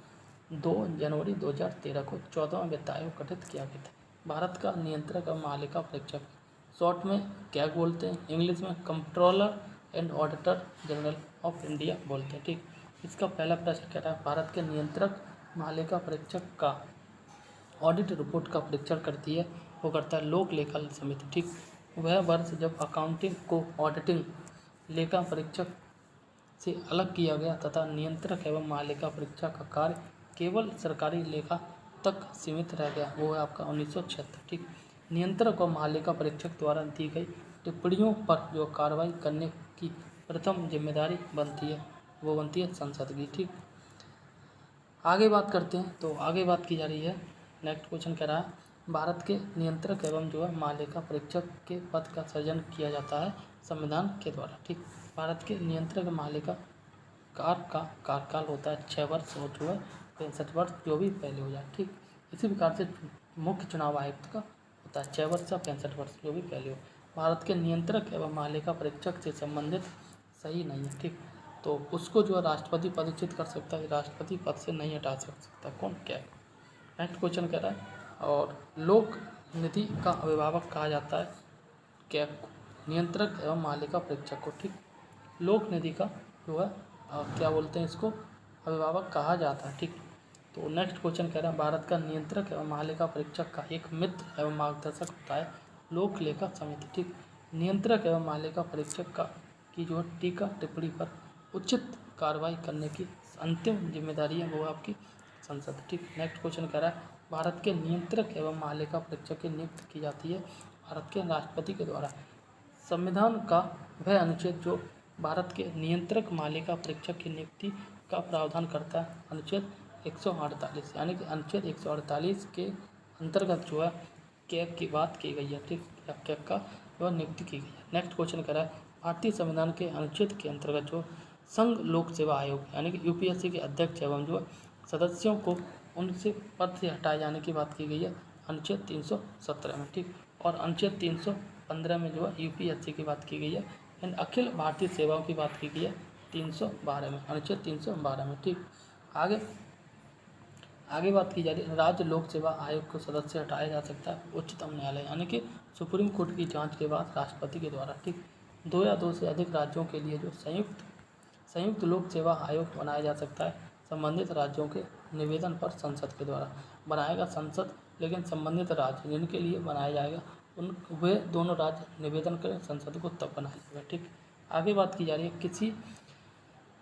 2 जनवरी 2013 को 14वां वित्त आयोग गठित किया गया था। भारत का नियंत्रक और महालेखा परीक्षक, शॉर्ट में क्या बोलते हैं? इंग्लिश में controller and auditor general of India बोलते हैं, ठीक। इसका पहला प्रश्न कह रहा है भारत के नियंत्रक महालेखा परीक्षक का ऑडिट रिपोर्ट का परीक्षण करती है वो करता है लोक लेखा समिति, ठीक। वह वर्ष जब अकाउंटिंग को ऑडिटिंग लेखा परीक्षक से अलग किया गया तथा नियंत्रक एवं महालेखा परीक्षक का कार्य केवल सरकारी लेखा तक सीमित रह गया वो है आपका 1976, ठीक। नियंत्रक और महालेखा परीक्षक द्वारा दी गई टिप्पणियों पर जो कार्रवाई करने की प्रथम जिम्मेदारी बनती है वो बनती है संसद की, ठीक। आगे बात करते हैं तो आगे बात की जा रही है नेक्स्ट क्वेश्चन कह रहा है भारत के नियंत्रक एवं जो है महालेखा परीक्षक के पद का सृजन किया जाता है संविधान के द्वारा, ठीक। भारत के नियंत्रक महालेखा कार का कार्यकाल होता है 6 वर्ष और जो है 65 वर्ष जो भी पहले हो जाए, ठीक। इसी प्रकार से मुख्य चुनाव आयुक्त का होता है 6 वर्ष या 65 वर्ष जो भी पहले हो। भारत के नियंत्रक एवं महालेखा परीक्षक से संबंधित सही नहीं है, ठीक। तो उसको जो है राष्ट्रपति पदच्युत कर सकता है, राष्ट्रपति पद से नहीं हटा सकता। कौन? क्या? नेक्स्ट क्वेश्चन कह रहा है और लोक निधि का अभिभावक कहा जाता है क्या? नियंत्रक एवं महालेखा परीक्षक को, ठीक। लोक निधि का जो है क्या बोलते हैं इसको? अभिभावक कहा जाता है, ठीक। तो नेक्स्ट क्वेश्चन कह रहा है भारत का नियंत्रक एवं महालेखा परीक्षक का एक मित्र एवं मार्गदर्शक होता है लोक लेखा समिति, ठीक। नियंत्रक एवं महालेखा परीक्षक का की जो टीका टिप्पणी पर उचित कार्रवाई करने की अंतिम जिम्मेदारी है वो आपकी संसद, ठीक। नेक्स्ट क्वेश्चन कह रहा है भारत के नियंत्रक एवं महालेखा परीक्षक की नियुक्ति की जाती है भारत के राष्ट्रपति के द्वारा। संविधान का वह अनुच्छेद जो भारत के नियंत्रक महालेखा परीक्षक की नियुक्ति का प्रावधान करता है अनुच्छेद 148, यानी कि अनुच्छेद 148 के अंतर्गत जो है कैग की बात की गई है, ठीक। कैग का जो नियुक्ति की गई है। नेक्स्ट क्वेश्चन कह रहा है भारतीय संविधान के अनुच्छेद के अंतर्गत जो संघ लोक सेवा आयोग यानी कि यूपीएससी के अध्यक्ष एवं जो सदस्यों को उनसे पद से हटाए जाने की बात की गई है अनुच्छेद 317 में, ठीक। और अनुच्छेद 315 में जो है यूपीएससी की बात की गई है एंड अखिल भारतीय सेवाओं की बात की गई है 312 में, अनुच्छेद 312 में, ठीक। आगे बात की जा रही है राज्य लोक सेवा आयोग को सदस्य हटाया जा सकता है उच्चतम न्यायालय यानी कि सुप्रीम कोर्ट की जांच के बाद राष्ट्रपति के द्वारा, ठीक। 2 या 2 से अधिक राज्यों के लिए जो संयुक्त लोक सेवा आयोग बनाया जा सकता है संबंधित राज्यों के निवेदन पर संसद के द्वारा बनाएगा संसद, लेकिन संबंधित राज्य जिनके लिए बनाया जाएगा उन वे दोनों राज्य निवेदन करें संसद को तब बनाया जाएगा, ठीक। आगे बात की जा रही है किसी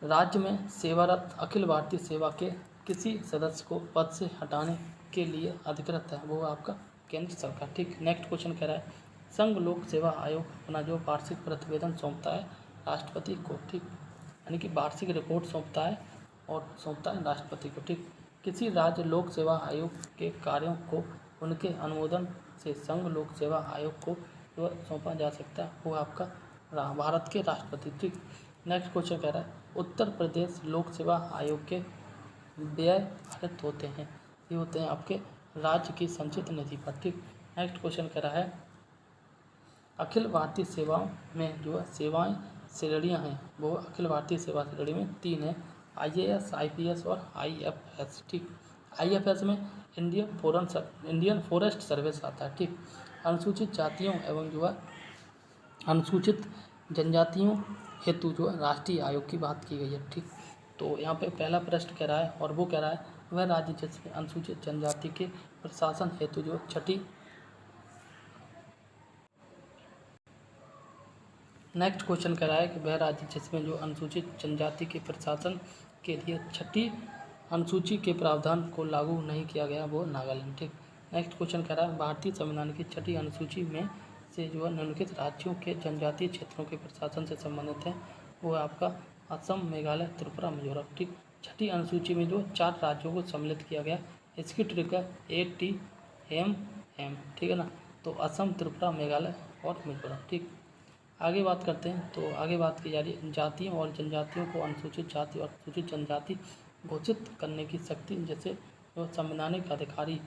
राज्य में सेवारत अखिल भारतीय सेवा के किसी सदस्य को पद से हटाने के लिए अधिकृत है वो आपका केंद्र सरकार, ठीक। नेक्स्ट क्वेश्चन कह रहा है संघ लोक सेवा आयोग अपना जो वार्षिक प्रतिवेदन सौंपता है राष्ट्रपति को, ठीक। यानी कि वार्षिक रिपोर्ट सौंपता है राष्ट्रपति को, ठीक। किसी राज्य लोक सेवा आयोग के कार्यों को उनके अनुमोदन से संघ लोक सेवा आयोग को जो सौंपा जा सकता है वो आपका भारत के राष्ट्रपति, ठीक। नेक्स्ट क्वेश्चन कह रहा है उत्तर प्रदेश लोक सेवा आयोग के व्यय पारित होते हैं ये होते हैं आपके राज्य की संचित निधि पर। ठीक, नेक्स्ट क्वेश्चन कह रहा है अखिल भारतीय सेवाओं में जो है सेवाएं श्रेणियाँ हैं वो अखिल भारतीय सेवा श्रेणी में 3 है, IAS, IPS और IFS। ठीक, IFS में इंडियन फॉरेस्ट सर्विस आता है। ठीक, अनुसूचित जातियों एवं जो है अनुसूचित जनजातियों हेतु जो है राष्ट्रीय आयोग की बात की गई है। ठीक, तो यहाँ पे पहला प्रश्न कह रहा है और वो कह रहा है वह राज्य जिसमें अनुसूचित जनजाति के प्रशासन हेतु जो छठी नेक्स्ट क्वेश्चन कह रहा है कि वह राज्य जिसमें जो अनुसूचित जनजाति के प्रशासन के लिए छठी अनुसूची के प्रावधान को लागू नहीं किया गया वो नागालैंड। ठीक, नेक्स्ट क्वेश्चन कह रहा है भारतीय संविधान की छठी अनुसूची में से जो है निम्नलिखित राज्यों के जनजातीय क्षेत्रों के प्रशासन से संबंधित है वो है आपका असम, मेघालय, त्रिपुरा, मिजोरम। ठीक, छठी अनुसूची में जो 4 राज्यों को सम्मिलित किया गया, इसकी ट्रिक है ATMM। ठीक है ना, तो असम, त्रिपुरा, मेघालय और मिजोरम। ठीक, आगे बात करते हैं तो आगे बात की जा रही है जातियों और जनजातियों को अनुसूचित जाति और अनुसूचित जनजाति घोषित करने की शक्ति जैसे जो संवैधानिक अधिकारी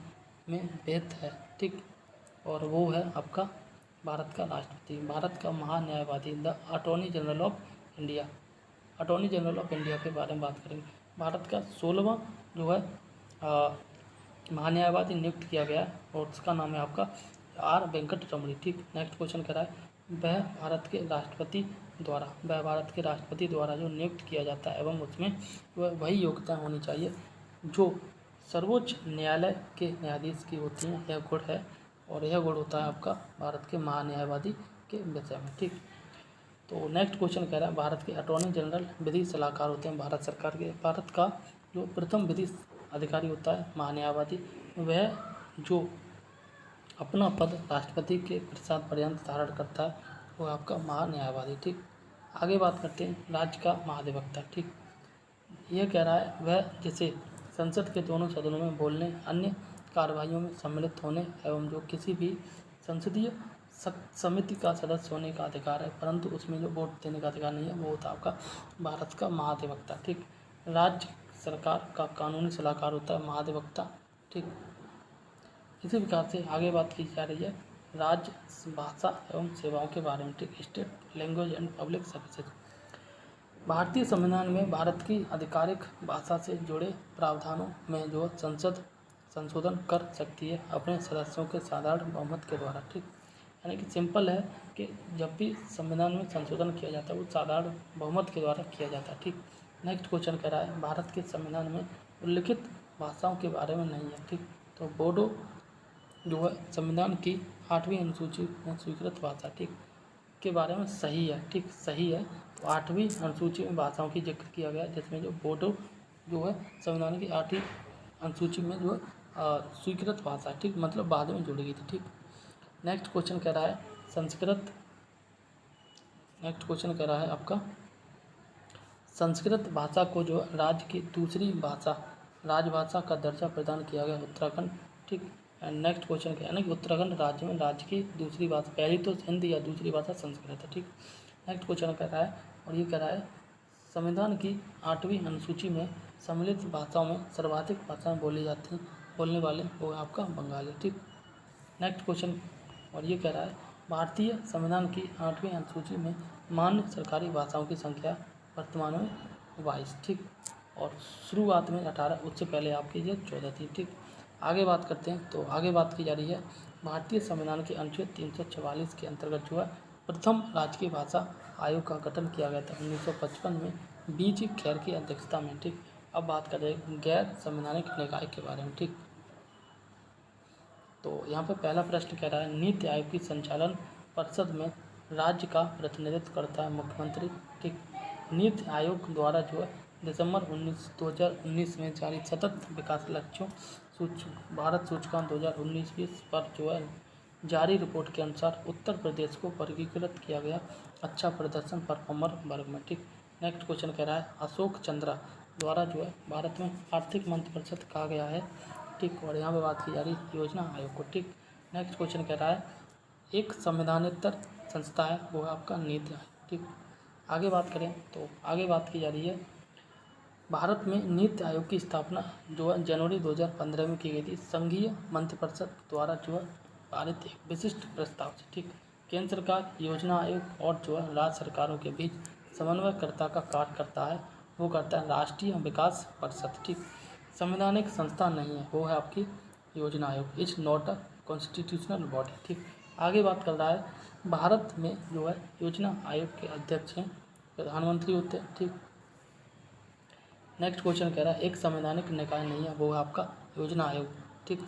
में भेद है। ठीक, और वो है आपका भारत का राष्ट्रपति, भारत का महान्यायवादी, the attorney general of India. Attorney general of India के बारे में बात करेंगे। भारत का 16वां जो है महान्यायवादी नियुक्त किया गया है और उसका नाम है आपका R वेंकट रमणी। ठीक, नेक्स्ट क्वेश्चन कह रहा है वह भारत के राष्ट्रपति द्वारा जो नियुक्त किया जाता है एवं उसमें वही योग्यता होनी चाहिए जो सर्वोच्च न्यायालय के न्यायाधीश की होती हैं, यह गुण है और यह गुण होता है आपका भारत के महान्यायवादी के विषय में। ठीक, तो नेक्स्ट क्वेश्चन कह रहा है भारत के अटॉर्नी जनरल विधि सलाहकार होते हैं भारत सरकार के। भारत का जो प्रथम विधि अधिकारी होता है महान्यायवादी, वह जो अपना पद राष्ट्रपति के प्रसाद पर्यंत धारण करता है वो आपका महान्यायवादी। ठीक, आगे बात करते हैं राज्य का महाधिवक्ता। ठीक, यह कह रहा है वह जिसे संसद के दोनों सदनों में बोलने, अन्य कार्रवाइयों में सम्मिलित होने एवं जो किसी भी संसदीय समिति का सदस्य होने का अधिकार है परंतु उसमें जो वोट देने का अधिकार नहीं है वो होता है आपका भारत का महाधिवक्ता। ठीक, राज्य सरकार का कानूनी सलाहकार होता है महाधिवक्ता। ठीक, इसी प्रकार से आगे बात की जा रही है राज्य भाषा एवं सेवाओं के बारे में। ठीक, state language and public services. भारतीय संविधान में भारत की आधिकारिक भाषा से जुड़े प्रावधानों में जो संसद संशोधन कर सकती है अपने सदस्यों के साधारण बहुमत के द्वारा। ठीक, यानी कि सिंपल है कि जब भी संविधान में संशोधन किया जाता है वो साधारण बहुमत के द्वारा किया जाता है। ठीक, नेक्स्ट क्वेश्चन कह रहा है भारत के संविधान में उल्लिखित भाषाओं के बारे में नहीं है। ठीक, तो बोडो जो है संविधान की 8वीं अनुसूची में स्वीकृत भाषा। ठीक, के बारे में सही है। ठीक, सही है, तो 8वीं अनुसूची में भाषाओं की जिक्र किया गया जिसमें जो बोडो जो है संविधान की 8वीं अनुसूची में जो स्वीकृत भाषा है। ठीक, मतलब बाद में जुड़ गई थी। ठीक, नेक्स्ट क्वेश्चन कह रहा है आपका संस्कृत भाषा को जो राज्य की दूसरी भाषा राजभाषा का दर्जा प्रदान किया गया उत्तराखंड। ठीक, एंड नेक्स्ट क्वेश्चन क्या है ना कि उत्तराखंड राज्य में राज्य की दूसरी भाषा, पहली तो हिंदी या दूसरी भाषा संस्कृत है। ठीक, नेक्स्ट क्वेश्चन कह रहा है और ये कह रहा है संविधान की 8वीं अनुसूची में सम्मिलित भाषाओं में सर्वाधिक भाषाएं बोलने वाले वो आपका बंगाली। ठीक, नेक्स्ट क्वेश्चन और ये कह रहा है भारतीय संविधान की 8वीं अनुसूची में मान्य सरकारी भाषाओं की संख्या वर्तमान में 22। ठीक, और शुरुआत में 18, उससे पहले आपकी ये 14 थी। ठीक, आगे बात करते हैं तो आगे बात की जा रही है भारतीय संविधान के अनुच्छेद 344 के अंतर्गत जो है प्रथम राजकीय भाषा आयोग का गठन किया गया था 1955 में बीच खैर की अध्यक्षता में। ठीक, अब बात करें गैर संवैधानिक निकाय के बारे में। ठीक, तो यहाँ पे पहला प्रश्न कह रहा है नीति आयोग की संचालन परिषद में राज्य का प्रतिनिधित्व करता है मुख्यमंत्री। ठीक, नीति आयोग द्वारा जो है दिसंबर 2019 में जारी सतत विकास लक्ष्यों भारत सूचकांक 2019-20 पर जो है जारी रिपोर्ट के अनुसार उत्तर प्रदेश को वर्गीकृत किया गया अच्छा प्रदर्शन परफॉर्मर वर्ग में। ठीक, नेक्स्ट क्वेश्चन कह रहा है अशोक चंद्रा द्वारा जो है भारत में आर्थिक मंत्रिपरिषद कहा गया है। ठीक, और यहाँ पे बात की जा रही है योजना आयोग को। ठीक, नेक्स्ट क्वेश्चन कह रहा है एक संविधानेतर संस्था है वो है आपका नीति आयोग। ठीक, आगे बात करें तो आगे बात की जा रही है भारत में नीति आयोग की स्थापना जो है जनवरी 2015 में की गई थी, संघीय मंत्रिपरिषद द्वारा जो है पारित एक विशिष्ट प्रस्ताव से। ठीक, केंद्र सरकार, योजना आयोग और जो है राज्य सरकारों के बीच समन्वयकर्ता का कार्य करता है, वो करता है राष्ट्रीय विकास परिषद। ठीक, संवैधानिक संस्था नहीं है, वो है आपकी योजना आयोग, is not a constitutional body. ठीक, आगे बात कर रहा है, भारत में जो है योजना आयोग के अध्यक्ष हैं प्रधानमंत्री होते हैं। ठीक, नेक्स्ट क्वेश्चन कह रहा है एक संवैधानिक निकाय नहीं है, वो है आपका योजना आयोग। ठीक,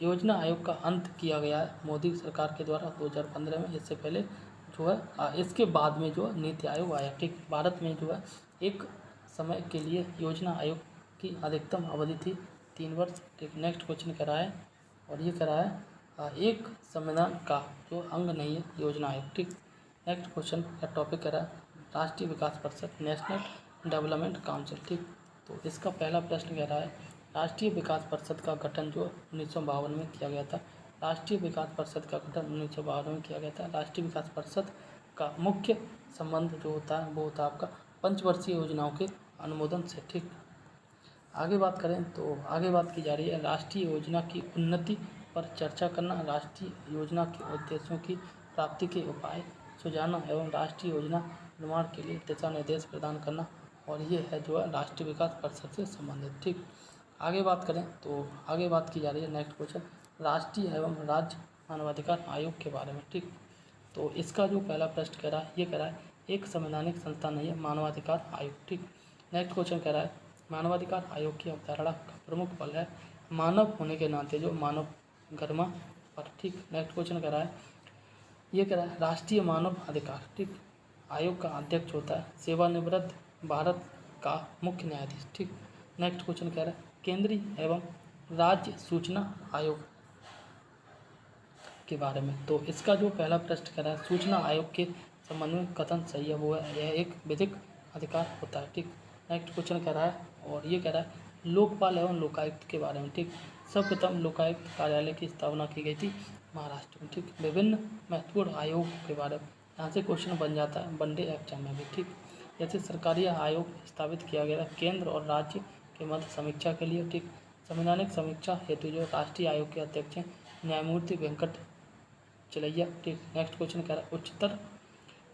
योजना आयोग का अंत किया गया है मोदी सरकार के द्वारा 2015 में। इससे पहले जो है इसके बाद में जो है नीति आयोग आया। ठीक, भारत में जो है एक समय के लिए योजना आयोग की अधिकतम अवधि थी 3 वर्ष। ठीक, नेक्स्ट क्वेश्चन कह रहा है, और ये कह रहा है एक संविधान का जो अंग नहीं है योजना आयोग। ठीक, नेक्स्ट क्वेश्चन का टॉपिक कह रहा है राष्ट्रीय विकास परिषद, नेशनल डेवलपमेंट काउंसिल। ठीक, तो इसका पहला प्रश्न कह रहा है राष्ट्रीय विकास परिषद का गठन जो 1952 में किया गया था। राष्ट्रीय विकास परिषद का गठन 1952 में किया गया था। राष्ट्रीय विकास परिषद का मुख्य संबंध जो होता है वो होता है आपका पंचवर्षीय योजनाओं के अनुमोदन से। ठीक, आगे बात करें तो आगे बात की जा रही है राष्ट्रीय योजना की उन्नति पर चर्चा करना, राष्ट्रीय योजना के उद्देश्यों की प्राप्ति के उपाय सुझाना एवं राष्ट्रीय योजना निर्माण के लिए दिशा निर्देश प्रदान करना, और ये है जो है राष्ट्रीय विकास परिषद से संबंधित। ठीक, आगे बात करें तो आगे बात की जा रही है नेक्स्ट क्वेश्चन राष्ट्रीय एवं राज्य मानवाधिकार आयोग के बारे में। ठीक, तो इसका जो पहला प्रश्न कह रहा है ये कह रहा है एक संवैधानिक संस्था नहीं है मानवाधिकार आयोग। ठीक, नेक्स्ट क्वेश्चन कह रहा है मानवाधिकार आयोग की अवधारणा का प्रमुख बल है मानव होने के नाते जो मानव गरिमा पर। ठीक, नेक्स्ट क्वेश्चन कह रहा है ये कह रहा है राष्ट्रीय मानव अधिकार। ठीक, आयोग का अध्यक्ष होता है सेवानिवृत्त भारत का मुख्य न्यायाधीश। ठीक, नेक्स्ट क्वेश्चन कह रहा है केंद्रीय एवं राज्य सूचना आयोग के बारे में। तो इसका जो पहला प्रश्न कह रहा है सूचना आयोग के संबंध में कथन सही है, वो है यह एक विधिक अधिकार होता है। ठीक, नेक्स्ट क्वेश्चन कह रहा है, और ये कह रहा है लोकपाल एवं लोकायुक्त के बारे में। ठीक, सर्वप्रथम लोकायुक्त कार्यालय की स्थापना की गई थी महाराष्ट्र में। ठीक, विभिन्न महत्वपूर्ण आयोग के बारे में यहाँ से क्वेश्चन बन जाता है वनडे एग्जाम में भी। ठीक, जैसे सरकारी आयोग स्थापित किया गया केंद्र और राज्य के मध्य समीक्षा के लिए। ठीक, संवैधानिक समीक्षा हेतु जो राष्ट्रीय आयोग के अध्यक्ष हैं न्यायमूर्ति वेंकट चलैया। ठीक, नेक्स्ट क्वेश्चन कह रहा है उच्चतर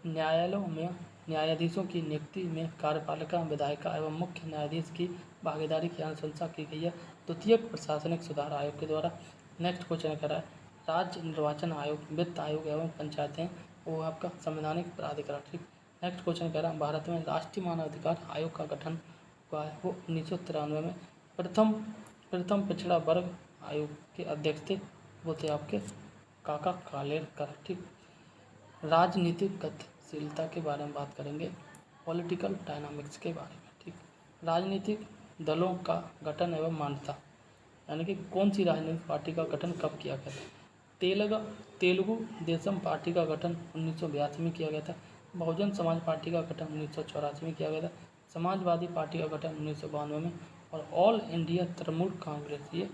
न्यायालयों में न्यायाधीशों की नियुक्ति में कार्यपालिका विधायिका एवं मुख्य न्यायाधीश की भागीदारी की अनुशंसा की गई है द्वितीयक प्रशासनिक सुधार आयोग के द्वारा। नेक्स्ट क्वेश्चन कह रहा है राज्य निर्वाचन आयोग, वित्त आयोग एवं पंचायतें वो आपका संवैधानिक प्राधिकरण। ठीक, नेक्स्ट क्वेश्चन कह रहा है भारत में राष्ट्रीय मानवाधिकार आयोग का गठन हुआ है वो 1993 में। प्रथम पिछड़ा वर्ग आयोग के अध्यक्ष थे वो थे आपके काका कालेलकर। ठीक, राजनीतिक गतिशीलता के बारे में बात करेंगे, पॉलिटिकल डायनामिक्स के बारे में। ठीक, राजनीतिक दलों का गठन एवं मान्यता, यानी कि कौन सी राजनीतिक पार्टी का गठन कब किया गया था। तेलुगु देशम पार्टी का गठन 1982 में किया गया था। बहुजन समाज पार्टी का गठन 1984 में किया गया था। समाजवादी पार्टी का गठन 1992 में, और ऑल इंडिया तृणमूल कांग्रेस ये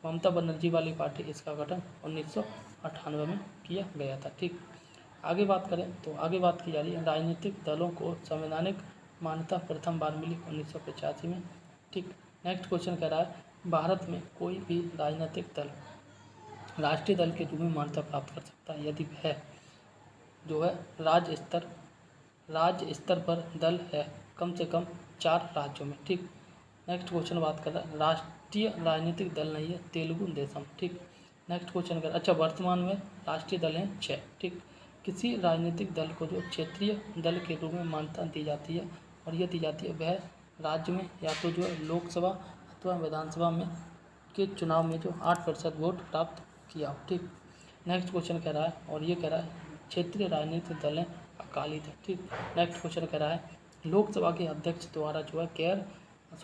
ममता बनर्जी वाली पार्टी इसका गठन 1998 में किया गया था। ठीक, आगे बात करें तो आगे बात की जा रही है राजनीतिक दलों को संवैधानिक मान्यता प्रथम बार मिली 1985 में। ठीक, नेक्स्ट क्वेश्चन कह रहा है भारत में कोई भी राजनीतिक दल राष्ट्रीय दल के रूप में मान्यता प्राप्त कर सकता है यदि वह जो है राज्य स्तर पर दल है कम से कम 4 राज्यों में। ठीक, नेक्स्ट क्वेश्चन बात कर रहा है राष्ट्रीय राजनीतिक दल नहीं है तेलुगु देशम। ठीक, नेक्स्ट क्वेश्चन कर अच्छा वर्तमान में राष्ट्रीय दल हैं 6। ठीक, किसी राजनीतिक दल को जो क्षेत्रीय दल के रूप में मान्यता दी जाती है, और यह दी जाती है वह राज्य में या तो जो है लोकसभा अथवा विधानसभा में के चुनाव में जो 8% वोट प्राप्त किया हो। ठीक, नेक्स्ट क्वेश्चन कह रहा है, और ये कह रहा है क्षेत्रीय राजनीतिक दल हैं अकाली दल। ठीक, नेक्स्ट क्वेश्चन कह रहा है लोकसभा के अध्यक्ष द्वारा जो है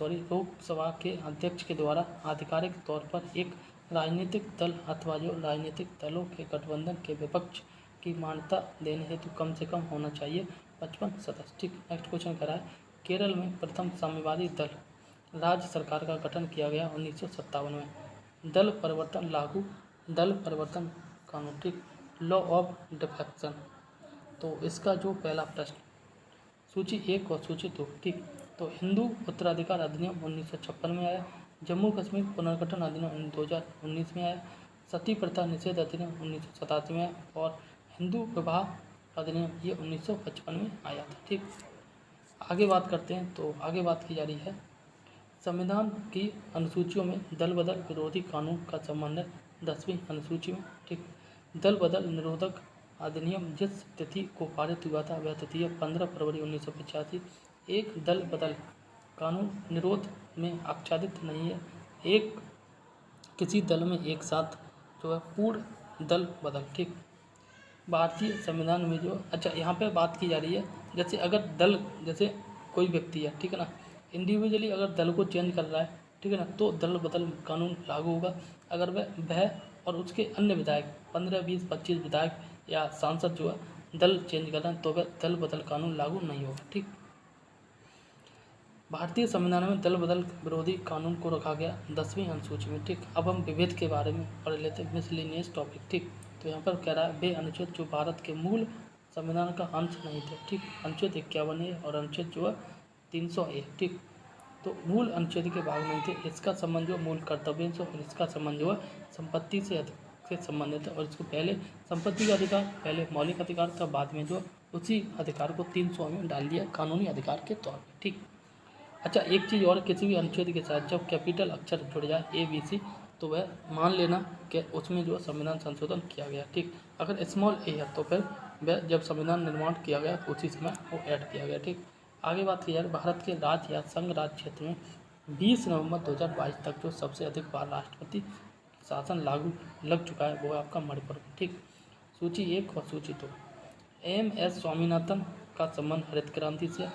लोकसभा के अध्यक्ष के द्वारा आधिकारिक तौर पर एक राजनीतिक दल अथवा जो राजनीतिक दलों के गठबंधन के विपक्ष की मान्यता देने हेतु कम से कम होना चाहिए 55 सदस्य। ठीक, नेक्स्ट क्वेश्चन कह रहा है केरल में प्रथम साम्यवादी दल राज्य सरकार का गठन किया गया 1957 में। दल परिवर्तन कानून। ठीक, लॉ ऑफ डिफेक्शन। तो इसका जो पहला प्रश्न सूची 1 और सूची 2। ठीक, तो हिंदू उत्तराधिकार अधिनियम 1956 में आया। जम्मू कश्मीर पुनर्गठन अधिनियम 2019 में आया। सती प्रथा निषेध अधिनियम 1987 में आया। और हिंदू विवाह अधिनियम ये 1955 में आया था। ठीक, आगे बात करते हैं। तो आगे बात की जा रही है संविधान की अनुसूचियों में दल बदल विरोधी कानून का संबंध है 10वीं अनुसूची में। ठीक, दल बदल निरोधक अधिनियम जिस तिथि को पारित हुआ था वह तिथि है 15 फरवरी 1985। एक दल बदल कानून निरोध में आच्छादित नहीं है। एक किसी दल में एक साथ जो है पूर्ण दल बदल। ठीक, भारतीय संविधान में जो अच्छा यहाँ पे बात की जा रही है जैसे अगर दल जैसे कोई व्यक्ति है, ठीक है ना, इंडिविजुअली अगर दल को चेंज कर रहा है, ठीक है ना, तो दल बदल कानून लागू होगा। अगर वह और उसके अन्य विधायक 15, 20, 25 विधायक या सांसद जो है दल चेंज कर रहे हैं तो वह दल बदल कानून लागू नहीं होगा। ठीक, भारतीय संविधान में दल बदल विरोधी कानून को रखा गया 10वीं अनुसूची में। ठीक, अब हम विभेद के बारे में पढ़ लेते हैं, मिसलिनियस टॉपिक। ठीक, तो यहाँ पर कह रहा है वे अनुच्छेद जो भारत के मूल संविधान का अंश नहीं थे। ठीक, अनुच्छेद 51 है और अनुच्छेद जो है 301। ठीक, तो मूल अनुच्छेद के भाग नहीं थे। इसका संबंध जो मूल कर्तव्यों से और इसका संबंध जो है संपत्ति से संबंधित है। और इसको पहले संपत्ति का अधिकार पहले मौलिक अधिकार था, बाद में जो उसी अधिकार को 300 में डाल दिया कानूनी अधिकार के तौर पर। ठीक, अच्छा एक चीज़ और, किसी भी अनुच्छेद के साथ जब कैपिटल अक्षर जुड़ जाए ABC तो वह मान लेना कि उसमें जो संविधान संशोधन किया गया। ठीक, अगर स्मॉल a है तो फिर वह जब संविधान निर्माण किया गया तो उसी समय वो ऐड किया गया। ठीक, आगे बात की जाए भारत के राज्य या संघ राज्य क्षेत्र में 20 नवंबर 2022 तक जो सबसे अधिक बार राष्ट्रपति शासन लागू लग चुका है वो है आपका मणिपुर। ठीक, सूची 1 और सूची 2। MS स्वामीनाथन का संबंध हरित क्रांति से,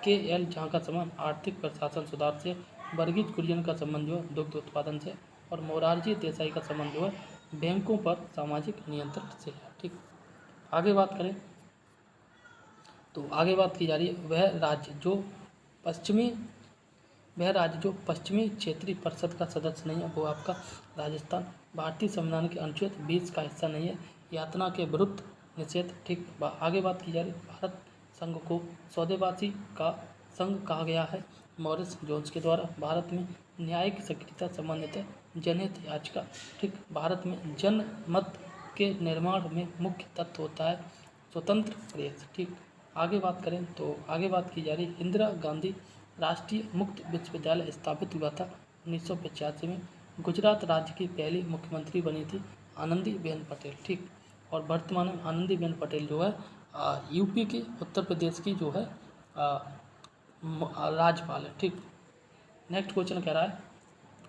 KL झा का संबंध आर्थिक प्रशासन सुधार से, वर्गीज कुरियन का संबंध जो है दुग्ध उत्पादन से, और मोरारजी देसाई का संबंध जो है बैंकों पर सामाजिक नियंत्रण से है। ठीक, आगे बात करें तो आगे बात की जा रही है वह राज्य जो पश्चिमी क्षेत्रीय परिषद का सदस्य नहीं है वो आपका राजस्थान। भारतीय संविधान के अनुच्छेद 20 का हिस्सा नहीं है। यातना के विरुद्ध निषेध। ठीक, आगे बात की जा रही है भारत संघ को सौदेबाजी का संघ कहा गया है मॉरिस जोन्स के द्वारा। भारत में न्यायिक सक्रियता संबंधित है जनहित याचिका। ठीक, भारत में जनमत के निर्माण में मुख्य तत्व होता है स्वतंत्र प्रेस। ठीक, आगे बात करें तो आगे बात की जा रही है इंदिरा गांधी राष्ट्रीय मुक्त विश्वविद्यालय स्थापित हुआ था 1985 में। गुजरात राज्य की पहली मुख्यमंत्री बनी थी आनंदीबेन पटेल। ठीक, और वर्तमान में आनंदीबेन पटेल जो है यूपी की उत्तर प्रदेश की जो है राज्यपाल है। ठीक, नेक्स्ट क्वेश्चन कह रहा है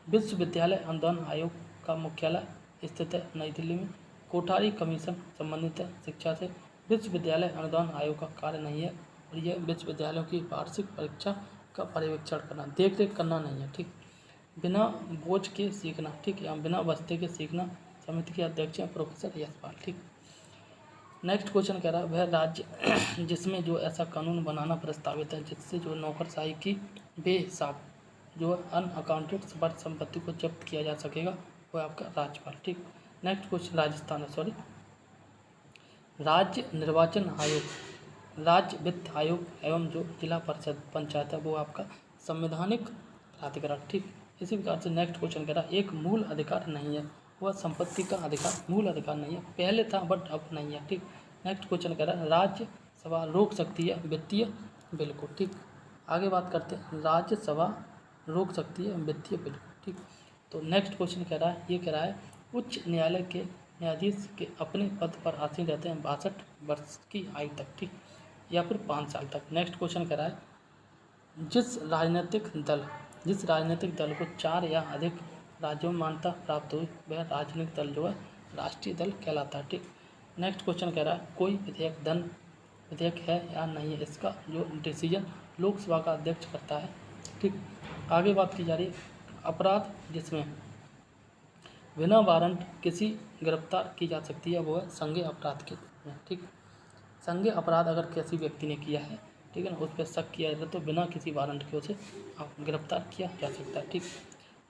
विश्वविद्यालय अनुदान आयोग का मुख्यालय स्थित है नई दिल्ली में। कोठारी कमीशन संबंधित है शिक्षा से। विश्वविद्यालय अनुदान आयोग का कार्य नहीं है और यह विश्वविद्यालयों की वार्षिक परीक्षा का पर्यवेक्षण करना देख रेख करना नहीं है। ठीक, बिना बोझ के सीखना। ठीक, या बिना बस्ते के सीखना समिति के अध्यक्ष हैं प्रोफेसर यशपाल। ठीक, नेक्स्ट क्वेश्चन कह रहा है वह राज्य जिसमें जो ऐसा कानून बनाना प्रस्तावित है जिससे जो नौकरशाही की बेहिसाब जो अनअकाउंटेड वर्ग संपत्ति को जब्त किया जा सकेगा वो है आपका राज्यपाल। ठीक, नेक्स्ट क्वेश्चन राजस्थान है सॉरी राज्य निर्वाचन आयोग राज्य वित्त आयोग एवं जो जिला परिषद पंचायत है वो आपका संवैधानिक प्राधिकरण। ठीक, इसी प्रकार से नेक्स्ट क्वेश्चन कह रहा है एक मूल अधिकार नहीं है वह संपत्ति का अधिकार मूल अधिकार नहीं है, पहले था बट अब नहीं है। ठीक, नेक्स्ट क्वेश्चन कह रहा है राज्यसभा रोक सकती है वित्तीय बिल को। ठीक, आगे बात करते हैं राज्यसभा रोक सकती है वित्तीय बिल को। ठीक, तो नेक्स्ट क्वेश्चन कह रहा है ये कह रहा है उच्च न्यायालय के न्यायाधीश के अपने पद पर आसीन रहते हैं 62 वर्ष की आयु तक। ठीक, या फिर 5 साल तक। नेक्स्ट क्वेश्चन कह रहा है जिस राजनीतिक दल को 4 या अधिक राज्यों में मान्यता प्राप्त हुई वह राजनीतिक दल जो है राष्ट्रीय दल कहलाता है। ठीक, नेक्स्ट क्वेश्चन कह रहा है कोई विधेयक है या नहीं है इसका जो डिसीजन लोकसभा का अध्यक्ष करता है। ठीक, आगे बात की जा रही है अपराध जिसमें बिना वारंट किसी गिरफ्तार की जा सकती है वो है संज्ञेय अपराध के रूप में। ठीक, संज्ञेय अपराध अगर किसी व्यक्ति ने किया है, ठीक है ना, उस पर शक किया जाए तो बिना किसी वारंट के उसे गिरफ्तार किया जा सकता है। ठीक,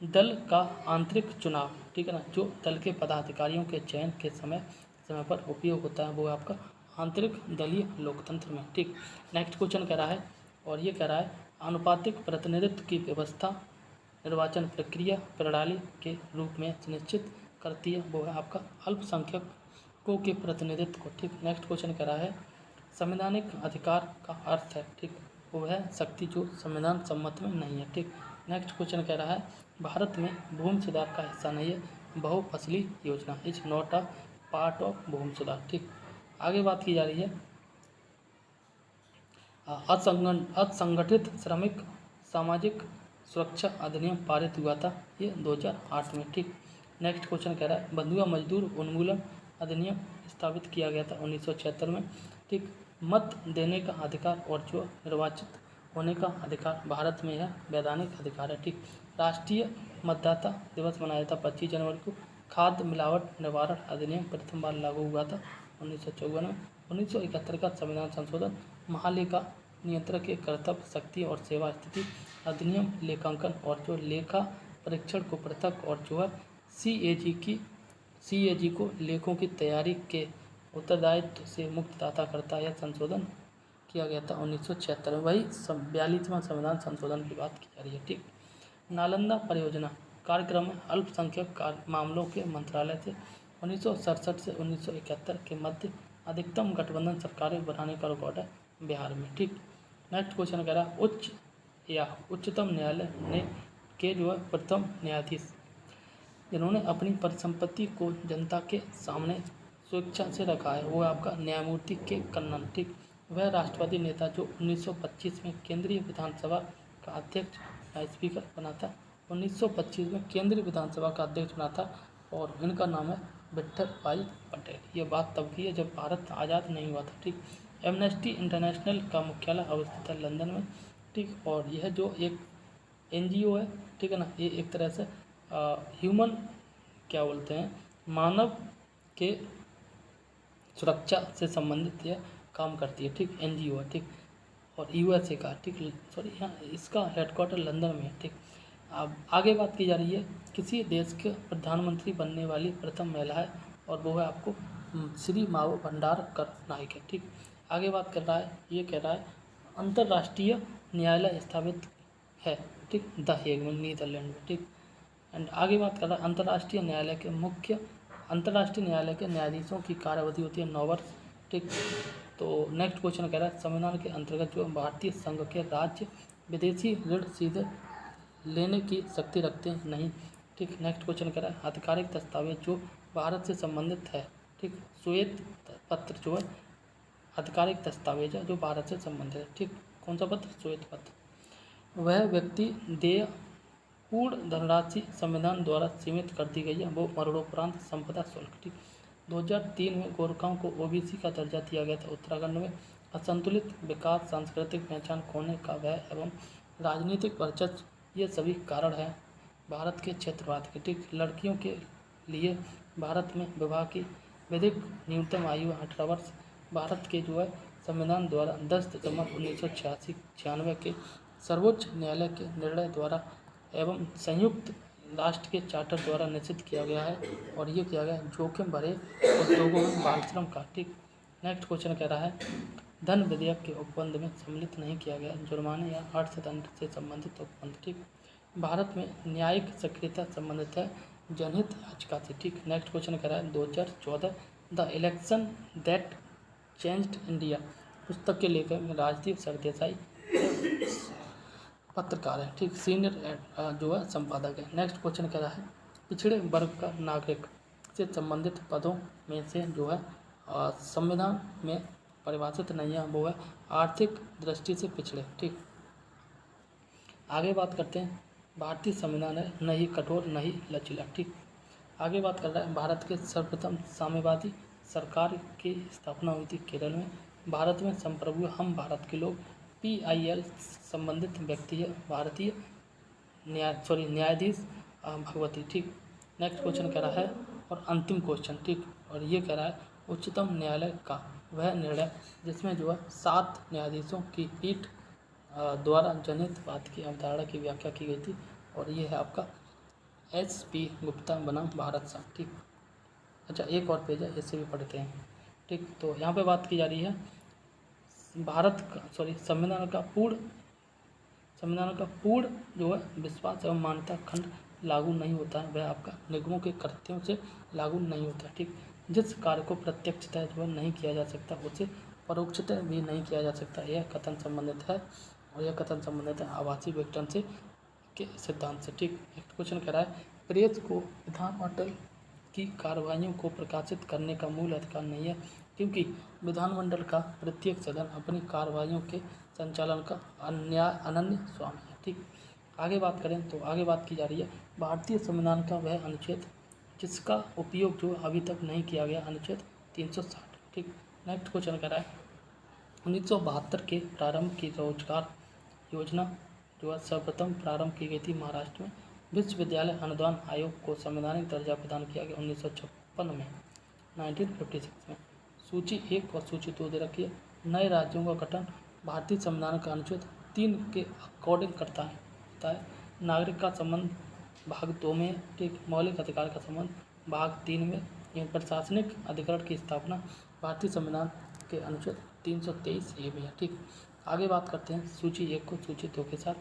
दल का आंतरिक चुनाव, ठीक है ना, जो दल के पदाधिकारियों के चयन के समय पर उपयोग होता है वो आपका आंतरिक दलीय लोकतंत्र में। ठीक, नेक्स्ट क्वेश्चन कह रहा है और ये कह रहा है आनुपातिक प्रतिनिधित्व की व्यवस्था निर्वाचन प्रक्रिया प्रणाली के रूप में सुनिश्चित करती है, वो है आपका अल्पसंख्यकों के प्रतिनिधित्व को। ठीक, नेक्स्ट क्वेश्चन कह रहा है संवैधानिक अधिकार का अर्थ है। ठीक, वो है शक्ति जो संविधान सम्मत में नहीं है। ठीक, नेक्स्ट क्वेश्चन कह रहा है भारत में भूमि सुधार का हिस्सा नहीं है, बहुफसली योजना is not a part of भूमि सुधार। ठीक, आगे बात की जा रही है असंगठित श्रमिक सामाजिक सुरक्षा अधिनियम पारित हुआ था, ये 2008 में। ठीक, नेक्स्ट क्वेश्चन कह रहा है बंधुआ मजदूर उन्मूलन अधिनियम स्थापित किया गया था 1976 में। ठीक, मत देने का अधिकार और जो निर्वाचित होने का अधिकार भारत में यह वैधानिक अधिकार है। ठीक, राष्ट्रीय मतदाता दिवस मनाया था 25 जनवरी को। खाद्य मिलावट निवारण अधिनियम प्रथम बार लागू हुआ था 1954 में। 1971 का संविधान संशोधन महालेखा नियंत्रक के कर्तव्य शक्ति और सेवा स्थिति अधिनियम लेखांकन और जो लेखा परीक्षण को पृथक और जो है सीएजी को लेखों की तैयारी के उत्तरदायित्व से मुक्तदाता करता है। यह संशोधन किया गया था 1976 में। वही 42वां संविधान संशोधन की बात की जा रही है। ठीक, नालंदा परियोजना कार्यक्रम में अल्पसंख्यक मामलों के मंत्रालय से 1967 से 1971 के मध्य अधिकतम गठबंधन सरकारें बनाने का रिकॉर्ड है बिहार में। ठीक, नेक्स्ट क्वेश्चन कह रहा है उच्च या उच्चतम न्यायालय ने के जो है प्रथम न्यायाधीश जिन्होंने अपनी परिसंपत्ति को जनता के सामने स्वेच्छा से रखा है वो है आपका न्यायमूर्ति के कन्नन। ठीक, वह राष्ट्रवादी नेता जो 1925 में केंद्रीय विधानसभा का अध्यक्ष या स्पीकर बना था। 1925 में केंद्रीय विधानसभा का अध्यक्ष बना था और इनका नाम है विट्ठल भाई पटेल। ये बात तब की है जब भारत आज़ाद नहीं हुआ था। ठीक, एमनेस्टी इंटरनेशनल का मुख्यालय अवस्थित है लंदन में। ठीक, और यह जो एक एनजीओ है, ठीक है ना, ये एक तरह से ह्यूमन क्या बोलते हैं मानव के सुरक्षा से संबंधित यह काम करती है। ठीक, एनजीओ है। ठीक, और यूएसए का, ठीक, सॉरी यहाँ इसका हेडक्वार्टर लंदन में है। ठीक, अब आगे बात की जा रही है किसी देश के प्रधानमंत्री बनने वाली प्रथम महिला है और वो है आपको श्री मावो भंडारकर नाइक है। ठीक, आगे बात कर रहा है ये कह रहा है अंतर्राष्ट्रीय न्यायालय स्थापित है। ठीक, द हेग में नीदरलैंड में। ठीक, एंड आगे बात कर रहा है अंतर्राष्ट्रीय न्यायालय के न्यायाधीशों की कार्यावधि होती है 9 वर्ष। ठीक, तो नेक्स्ट क्वेश्चन कह रहा है संविधान के अंतर्गत जो भारतीय संघ के राज्य विदेशी ऋण सीधे लेने की शक्ति रखते हैं नहीं। ठीक, नेक्स्ट क्वेश्चन कह रहा है आधिकारिक दस्तावेज जो भारत से संबंधित है। ठीक, श्वेत पत्र जो है आधिकारिक दस्तावेज है जो भारत से संबंधित है। ठीक, कौन सा पत्र? श्वेत पत्र। वह व्यक्ति देय पूर्ण धनराशि संविधान द्वारा सीमित कर दी गई है वो मरणोपरांत संपदा शुल्क। ठीक, 2003 में गोरखाओं को ओबीसी का दर्जा दिया गया था। उत्तराखंड में असंतुलित विकास सांस्कृतिक पहचान खोने का भय एवं राजनीतिक वर्चस्व ये सभी कारण हैं भारत के क्षेत्रवाद के। ठीक, लड़कियों के लिए भारत में विवाह की विधिक न्यूनतम आयु 18 वर्ष। भारत के जो है संविधान द्वारा 10 दिसंबर 1996 के सर्वोच्च न्यायालय के निर्णय द्वारा एवं संयुक्त राष्ट्र के चार्टर द्वारा निश्चित किया गया है और ये किया गया है जोखिम भरे उद्योगों में बाल श्रम का। ठीक, नेक्स्ट क्वेश्चन कह रहा है धन विधेयक के उपबंध में सम्मिलित नहीं किया गया जुर्माने या अर्थदंड से संबंधित उपबंध। ठीक, भारत में न्यायिक सक्रियता संबंधित है जनहित याचिका से। ठीक, नेक्स्ट क्वेश्चन कह रहा है 2014 the election that changed India पुस्तक के लेखक राजदीप सरदेसाई पत्रकार है। ठीक, सीनियर जो है संपादक है। नेक्स्ट क्वेश्चन कह रहा है पिछड़े वर्ग का नागरिक से संबंधित पदों में से जो है संविधान में परिभाषित नहीं है वो है आर्थिक दृष्टि से पिछड़े। ठीक, आगे बात करते हैं भारतीय संविधान है न ही कठोर न ही लचीला। ठीक, आगे बात कर रहा है भारत के सर्वप्रथम साम्यवादी सरकार की स्थापना हुई थी केरल में। भारत में संप्रभु हम भारत के लोग PIL संबंधित व्यक्ति है भारतीय न्यायाधीश भगवती। ठीक, नेक्स्ट क्वेश्चन कह रहा है और अंतिम क्वेश्चन। ठीक, और ये कह रहा है उच्चतम न्यायालय का वह निर्णय जिसमें जो है 7 न्यायाधीशों की पीठ द्वारा जनहितवाद की अवधारणा की व्याख्या की गई थी और ये है आपका SP गुप्ता बनाम भारत साहब। ठीक, अच्छा एक और पेज है इसे भी पढ़ते हैं। ठीक, तो यहाँ पे बात की जा रही है संविधान का संविधान का पूर्ण जो है विश्वास एवं मान्यता खंड लागू नहीं होता है, वह आपका निगमों के कृत्यों से लागू नहीं होता है। ठीक, जिस कार्य को प्रत्यक्षतः जो है नहीं किया जा सकता उसे परोक्षतः भी नहीं किया जा सकता, यह कथन संबंधित है। और यह कथन संबंधित है आवासीय विघटन से के सिद्धांत से। ठीक, नेक्स्ट क्वेश्चन कह रहा है प्रेस को विधानमंडल की कार्रवाइयों को प्रकाशित करने का मूल अधिकार नहीं है, क्योंकि विधानमंडल का प्रत्येक सदन अपनी कार्रवाइयों के संचालन का अनन्य स्वामी है। ठीक, आगे बात करें तो आगे बात की जा रही है भारतीय संविधान का वह अनुच्छेद जिसका उपयोग जो अभी तक नहीं किया गया, अनुच्छेद 360। ठीक, नेक्स्ट क्वेश्चन कह रहा है 1972 के प्रारंभ की रोजगार योजना जो है सर्वप्रथम प्रारंभ की गई थी महाराष्ट्र में। विश्वविद्यालय अनुदान आयोग को संवैधानिक दर्जा प्रदान किया गया 1956 में, 1956 में। सूची 1 और सूची 2 दे रखी है। नए राज्यों का गठन भारतीय संविधान का अनुच्छेद 3 के अकॉर्डिंग करता है, होता है। नागरिक का संबंध भाग 2 में। ठीक, मौलिक अधिकार का संबंध भाग 3 में। यह प्रशासनिक अधिकरण की स्थापना भारतीय संविधान के अनुच्छेद 323 में है। ठीक, आगे बात करते हैं सूची 1 को सूची 2 के साथ।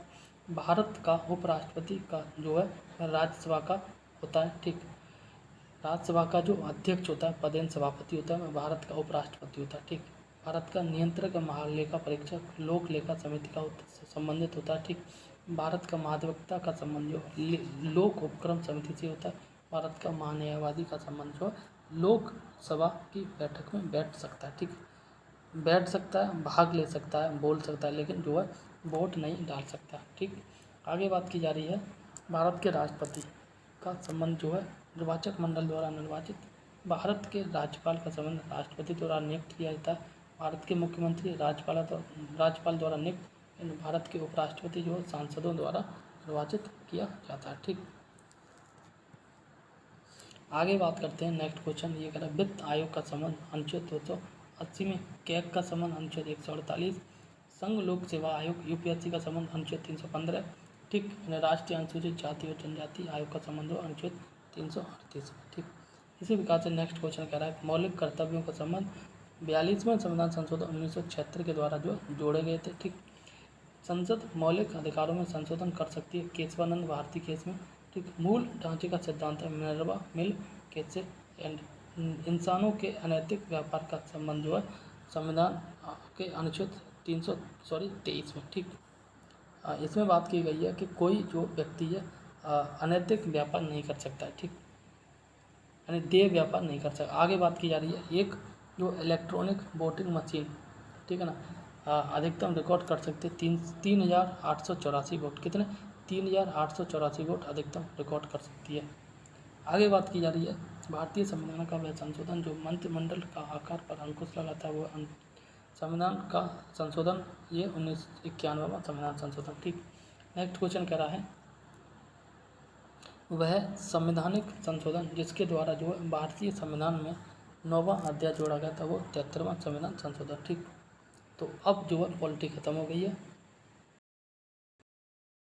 भारत का उपराष्ट्रपति का जो है राज्यसभा का होता है। ठीक, राज्यसभा का जो अध्यक्ष होता है पदेन सभापति होता है, भारत का उपराष्ट्रपति होता है। ठीक, भारत का नियंत्रक महालेखा परीक्षक लोक लेखा समिति का संबंधित होता है। ठीक, भारत का महाधिवक्ता का संबंध जो लोक उपक्रम समिति से होता है। भारत का महान्यायवादी का संबंध जो लोकसभा की बैठक में बैठ सकता है। ठीक, बैठ सकता है, भाग ले सकता है, बोल सकता है, लेकिन जो है वोट नहीं डाल सकता। ठीक, आगे बात की जा रही है भारत के राष्ट्रपति का संबंध जो है निर्वाचक मंडल द्वारा निर्वाचित। भारत के राज्यपाल का संबंध राष्ट्रपति द्वारा नियुक्त किया जाता है। भारत के मुख्यमंत्री राज्यपाल द्वारा नियुक्त। भारत के उपराष्ट्रपति जो है सांसदों द्वारा निर्वाचित किया जाता है। ठीक, आगे बात करते हैं नेक्स्ट क्वेश्चन ये कह रहा है वित्त आयोग का संबंध अनुच्छेद 280 में। कैग का संबंध अनुच्छेद 148। संघ लोक सेवा आयोग यूपीएससी का संबंध अनुच्छेद 315। ठीक, राष्ट्रीय अनुसूचित जाति और जनजाति आयोग का संबंध अनुच्छेद 338। ठीक, इसी प्रकार से नेक्स्ट क्वेश्चन कह रहा है मौलिक कर्तव्यों का संबंध 42वें संविधान संशोधन 1976 के द्वारा जो जोड़े गए थे। ठीक, संसद मौलिक अधिकारों में संशोधन कर सकती है केशवानंद भारती केस में। ठीक, मूल ढांचे का सिद्धांत है मिनर्वा मिल केस से। एंड इंसानों के अनैतिक व्यापार का संबंध जो है संविधान के अनुच्छेद 23 में। ठीक, इसमें बात की गई है कि कोई जो व्यक्ति है अनैतिक व्यापार नहीं कर सकता है। ठीक, यानी देह व्यापार नहीं कर सकता। आगे बात की जा रही है एक जो इलेक्ट्रॉनिक वोटिंग मशीन, ठीक है ना, अधिकतम रिकॉर्ड कर सकते 3,884 वोट। कितने? 3,884 वोट अधिकतम रिकॉर्ड कर सकती है। आगे बात की जा रही है भारतीय संविधान का वह संशोधन जो मंत्रिमंडल का आकार पर अंकुश लगाता है, वो संविधान का संशोधन ये 1991वां संविधान संशोधन। ठीक, नेक्स्ट क्वेश्चन कह रहा है वह संवैधानिक संशोधन जिसके द्वारा जो है भारतीय संविधान में 9वां अध्याय जोड़ा गया था, वो 73वां संविधान संशोधन। ठीक, तो अब जो है पॉलिटी खत्म हो गई है।